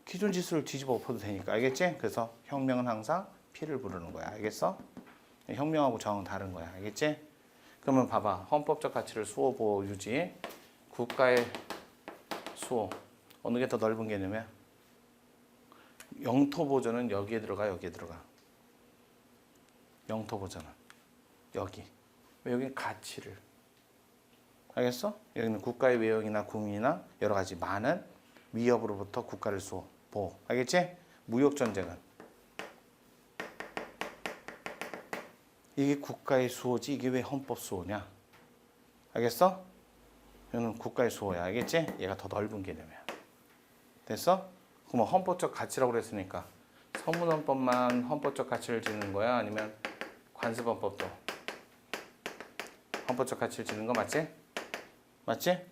기존 지수를 뒤집어 엎어도 되니까. 알겠지? 그래서 혁명은 항상 피를 부르는 거야. 알겠어? 혁명하고 저항은 다른 거야. 알겠지? 그러면 봐봐. 헌법적 가치를 수호, 보호, 유지. 국가의 수호. 어느 게 더 넓은 개념이야? 영토 보존은 여기에 들어가, 여기에 들어가. 영토 보존은 여기. 왜 여기는 가치를. 알겠어? 여기는 국가의 외형이나 국민이나 여러 가지 많은 위협으로부터 국가를 수호, 보호. 알겠지? 무역 전쟁은 이게 국가의 수호지 이게 왜 헌법 수호냐? 알겠어? 이거는 국가의 수호야. 알겠지? 얘가 더 넓은 개념이야. 됐어? 그럼 헌법적 가치라고 그랬으니까 선문헌법만 헌법적 가치를 지는 거야? 아니면 관습헌법도 헌법적 가치를 지는 거 맞지? 맞지?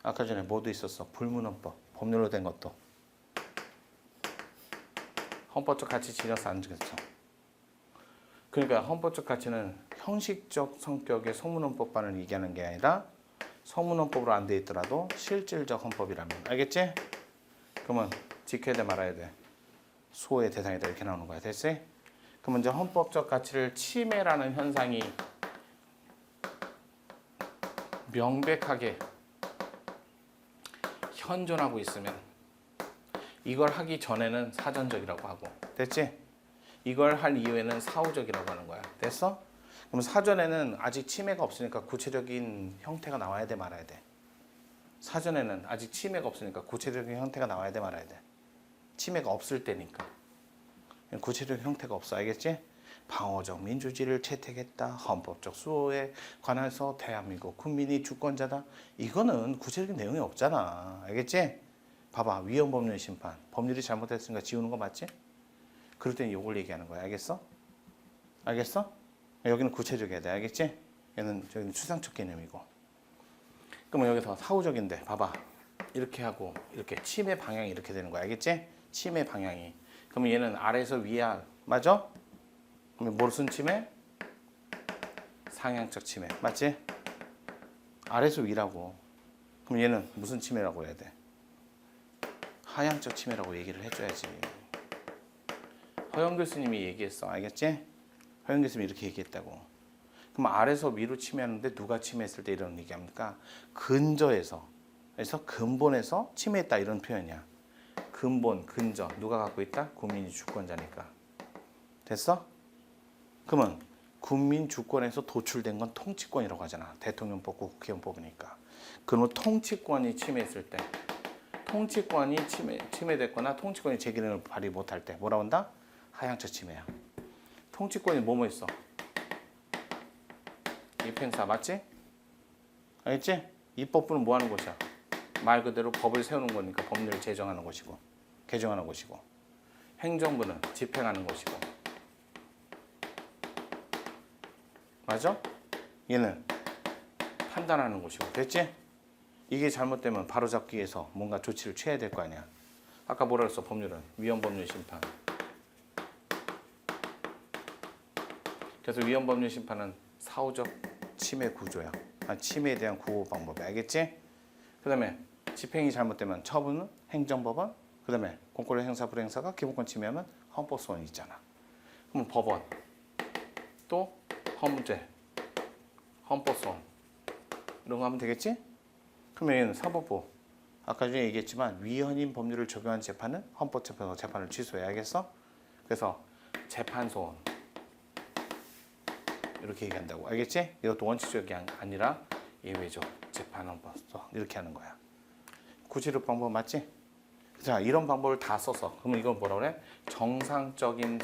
아까 전에 뭐도 있었어? 불문헌법. 법률로 된 것도. 헌법적 가치 지녔어? 안 지냈어? 그러니까 헌법적 가치는 형식적 성격의 성문헌법만을 얘기하는 게 아니라 성문헌법으로 안 돼 있더라도 실질적 헌법이라면. 알겠지? 그러면 지켜야 돼 말아야 돼. 수호의 대상이다 이렇게 나오는 거야. 됐지? 그럼 이제 헌법적 가치를 침해라는 현상이 명백하게 현존하고 있으면 이걸 하기 전에는 사전적이라고 하고. 됐지? 이걸 할 이후에는 사후적이라고 하는 거야. 됐어? 그럼 사전에는 아직 침해가 없으니까 구체적인 형태가 나와야 돼 말아야 돼. 사전에는 아직 침해가 없으니까 구체적인 형태가 나와야 돼 말아야 돼. 침해가 없을 때니까. 구체적인 형태가 없어. 알겠지? 방어적 민주주의를 채택했다. 헌법적 수호에 관해서 대한민국 국민이 주권자다. 이거는 구체적인 내용이 없잖아. 알겠지? 봐봐. 위헌법률 심판. 법률이 잘못됐으니까 지우는 거 맞지? 그럴 때는 이걸 얘기하는 거야. 알겠어? 알겠어? 여기는 구체적이어야 돼. 알겠지? 여기는 추상적 개념이고. 그러면 여기서 사후적인데 봐봐. 이렇게 하고 이렇게 침해 방향이 이렇게 되는 거야. 알겠지? 침해 방향이. 그러면 얘는 아래에서 위야. 맞아? 그러면 무슨 침해? 상향적 침해. 맞지? 아래에서 위라고. 그럼 얘는 무슨 침해라고 해야 돼? 하향적 침해라고 얘기를 해줘야지. 허영 교수님이 얘기했어. 알겠지? 허영 교수님이 이렇게 얘기했다고. 그럼 아래에서 위로 침해하는데 누가 침해했을 때 이런 얘기합니까? 근저에서. 그래서 근본에서 침해했다 이런 표현이야. 근본, 근저. 누가 갖고 있다? 국민이 주권자니까. 됐어? 그러면 국민 주권에서 도출된 건 통치권이라고 하잖아. 대통령법과 국회의원 뽑으니까. 그러면 통치권이 침해했을 때, 통치권이 침해됐거나 통치권이 제 기능을 발휘 못할 때 뭐라고 한다? 하향적 침해야. 통치권이 뭐뭐 있어? 입행사 맞지? 알겠지? 입법부는 뭐 하는 곳이야? 말 그대로 법을 세우는 거니까 법률을 제정하는 것이고 개정하는 것이고, 행정부는 집행하는 것이고. 맞아? 얘는 판단하는 것이고. 됐지? 이게 잘못되면 바로잡기 위해서 뭔가 조치를 취해야 될 거 아니야. 아까 뭐라 그랬어? 법률은 위헌법률 심판. 그래서 위헌법률 심판은 사후적 침해 구조야. 침해에 대한 구호 방법이. 알겠지? 그 다음에 집행이 잘못되면 처분은 행정법원, 그 다음에 공권력 행사 불행사가 기본권 침해하면 헌법소원이 있잖아. 그럼 법원, 또 헌재, 헌법소원 이런 거 하면 되겠지? 그러면 얘는 사법부. 아까 전에 얘기했지만 위헌인 법률을 적용한 재판은 헌법재판소 재판을 취소해야 알겠어? 그래서 재판소원 이렇게 얘기한다고. 알겠지? 이것도 원칙적이 아니라 예외적 재판 헌법소원 이렇게 하는 거야. 구체적 방법 맞지? 자, 이런 방법을 다 써서 그러면 이건 뭐라 그래? 정상적인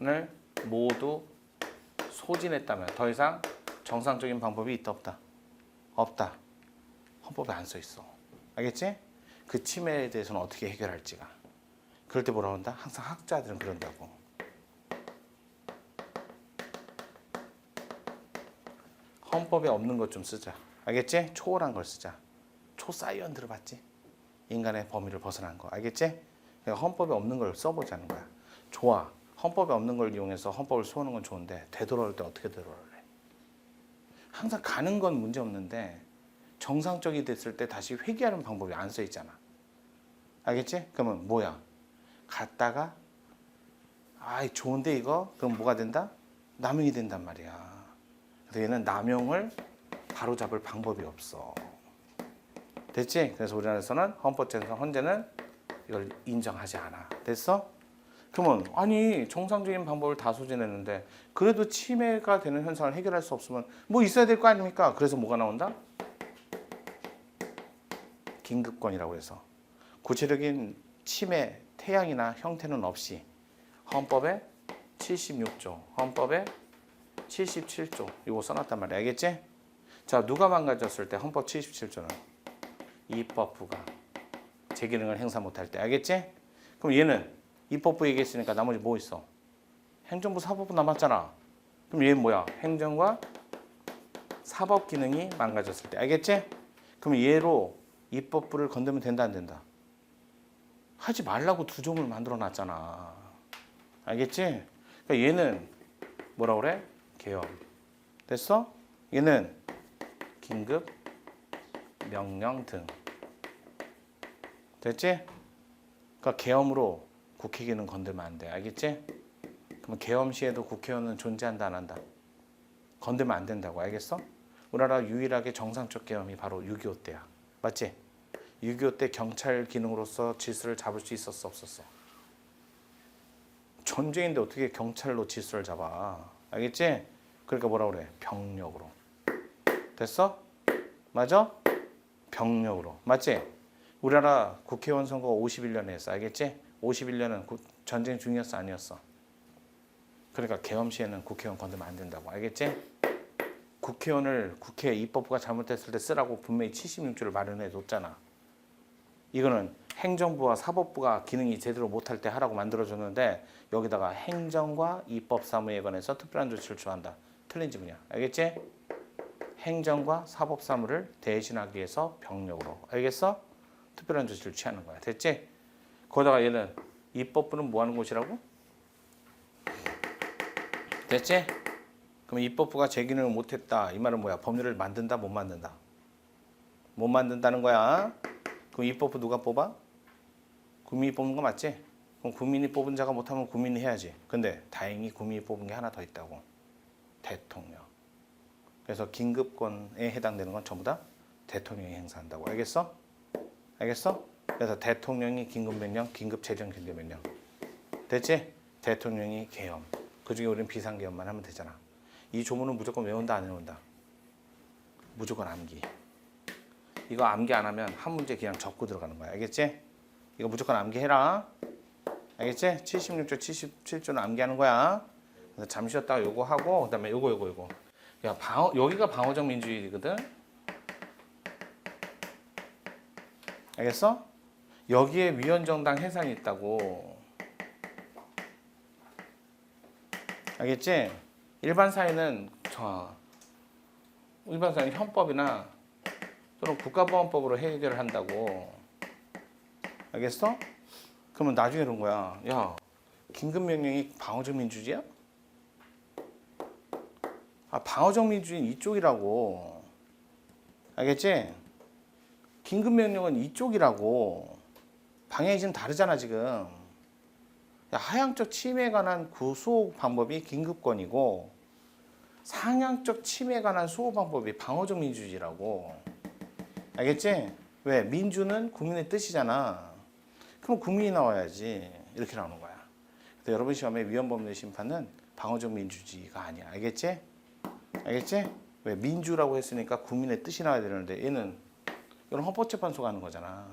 수단을 모두 소진했다면 더 이상 정상적인 방법이 있다 없다? 없다. 헌법에 안 써 있어. 알겠지? 그 침해에 대해서는 어떻게 해결할지가. 그럴 때 뭐라고 한다? 항상 학자들은 그런다고. 헌법에 없는 것 좀 쓰자. 알겠지? 초월한 걸 쓰자. 초사이언 들어봤지? 인간의 범위를 벗어난 거. 알겠지? 그러니까 헌법에 없는 걸 써보자는 거야. 좋아. 헌법에 없는 걸 이용해서 헌법을 수호하는 건 좋은데 되돌아올 때 어떻게 되돌아올래? 항상 가는 건 문제 없는데 정상적이 됐을 때 다시 회귀하는 방법이 안 써 있잖아. 알겠지? 그러면 뭐야? 갔다가 좋은데 이거? 그럼 뭐가 된다? 남용이 된단 말이야. 그래서 얘는 남용을 바로잡을 방법이 없어. 됐지? 그래서 우리나라에서는 헌법재판소 헌재는 이걸 인정하지 않아. 됐어? 그러면 정상적인 방법을 다 소진했는데 그래도 침해가 되는 현상을 해결할 수 없으면 뭐 있어야 될 거 아닙니까? 그래서 뭐가 나온다? 긴급권이라고 해서 구체적인 침해 태양이나 형태는 없이 헌법에 76조, 헌법에 77조 이거 써놨단 말이야. 알겠지? 자, 누가 망가졌을 때 헌법 77조는 입법부가 제 기능을 행사 못할 때. 알겠지? 그럼 얘는 입법부 얘기했으니까 나머지 뭐 있어? 행정부, 사법부 남았잖아. 그럼 얘는 뭐야? 행정과 사법 기능이 망가졌을 때. 알겠지? 그럼 얘로 입법부를 건드면 된다 안 된다? 하지 말라고 두 종을 만들어 놨잖아. 알겠지? 그러니까 얘는 뭐라 그래? 계엄. 됐어? 얘는 긴급 명령 등. 됐지? 그러니까 계엄으로 국회 기능 건들면 안 돼. 알겠지? 그럼 계엄 시에도 국회의원은 존재한다 안 한다? 건들면 안 된다고. 알겠어? 우리나라 유일하게 정상적 계엄이 바로 6.25 때야. 맞지? 6.25 때 경찰 기능으로서 질서를 잡을 수 있었어 없었어? 전쟁인데 어떻게 경찰로 질서를 잡아? 알겠지? 그러니까 뭐라 그래? 병력으로. 됐어? 맞아? 병력으로. 맞지? 우리나라 국회의원 선거가 51년에 했어. 알겠지? 51년은 전쟁 중이었어 아니었어? 그러니까 계엄 시에는 국회의원 건들면 안 된다고. 알겠지? 국회의원을 국회 입법부가 잘못했을 때 쓰라고 분명히 76조를 마련해 뒀잖아. 이거는 행정부와 사법부가 기능이 제대로 못할 때 하라고 만들어줬는데 여기다가 행정과 입법 사무에 관해서 특별한 조치를 취한다. 틀린 지문이야. 알겠지? 행정과 사법 사무를 대신하기 위해서 병력으로. 알겠어? 특별한 조치를 취하는 거야. 됐지? 거기다가 얘는 입법부는 뭐 하는 곳이라고? 됐지? 그럼 입법부가 제 기능을 못했다. 이 말은 뭐야? 법률을 만든다? 못 만든다? 못 만든다는 거야. 그럼 입법부 누가 뽑아? 국민이 뽑는 거 맞지? 그럼 국민이 뽑은 자가 못하면 국민이 해야지. 근데 다행히 국민이 뽑은 게 하나 더 있다고. 대통령. 그래서 긴급권에 해당되는 건 전부 다 대통령이 행사한다고. 알겠어? 알겠어? 그래서 대통령이 긴급명령, 긴급재정경제명령. 됐지? 대통령이 계엄. 그중에 우리는 비상계엄만 하면 되잖아. 이 조문은 무조건 외운다 안 외운다? 무조건 암기. 이거 암기 안 하면 한 문제 그냥 적고 들어가는 거야. 알겠지? 이거 무조건 암기해라. 알겠지? 76조, 77조는 암기하는 거야. 그래서 잠시 쉬었다가 요거 하고 그다음에 요거. 야, 여기가 방어적 민주주의거든. 알겠어? 여기에 위헌정당 해산이 있다고. 알겠지? 일반 사회는 헌법이나 또는 국가보안법으로 해결을 한다고. 알겠어? 그러면 나중에 그런 거야. 야, 긴급명령이 방어적 민주주의야? 아, 방어적 민주주의는 이쪽이라고. 알겠지? 긴급명령은 이쪽이라고. 방향이 지금 다르잖아 지금. 야, 하향적 침해에 관한 구소 방법이 긴급권이고 상향적 침해에 관한 수호 방법이 방어적 민주주의라고. 알겠지? 왜? 민주는 국민의 뜻이잖아. 그럼 국민이 나와야지. 이렇게 나오는 거야. 그래서 여러분 시험에 위헌법률 심판은 방어적 민주주의가 아니야. 알겠지? 알겠지? 왜? 민주라고 했으니까 국민의 뜻이 나와야 되는데 얘는 이건 헌법재판소가 하는 거잖아.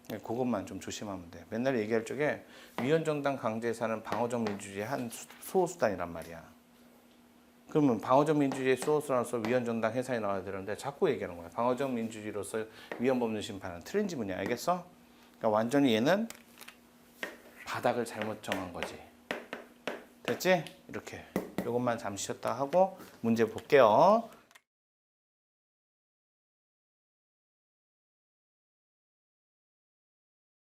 그것만 좀 조심하면 돼. 맨날 얘기할 적에 위헌정당 강제해산은 방어적 민주주의의 한 수호수단이란 말이야. 그러면 방어적 민주주의의 수호수단으로서 위헌정당 해산이 나와야 되는데 자꾸 얘기하는 거야. 방어적 민주주의로서 위헌법률 심판은 틀린 지문이야. 알겠어? 그러니까 완전히 얘는 바닥을 잘못 정한 거지. 됐지? 이렇게. 이것만 잠시 쉬었다 하고 문제 볼게요.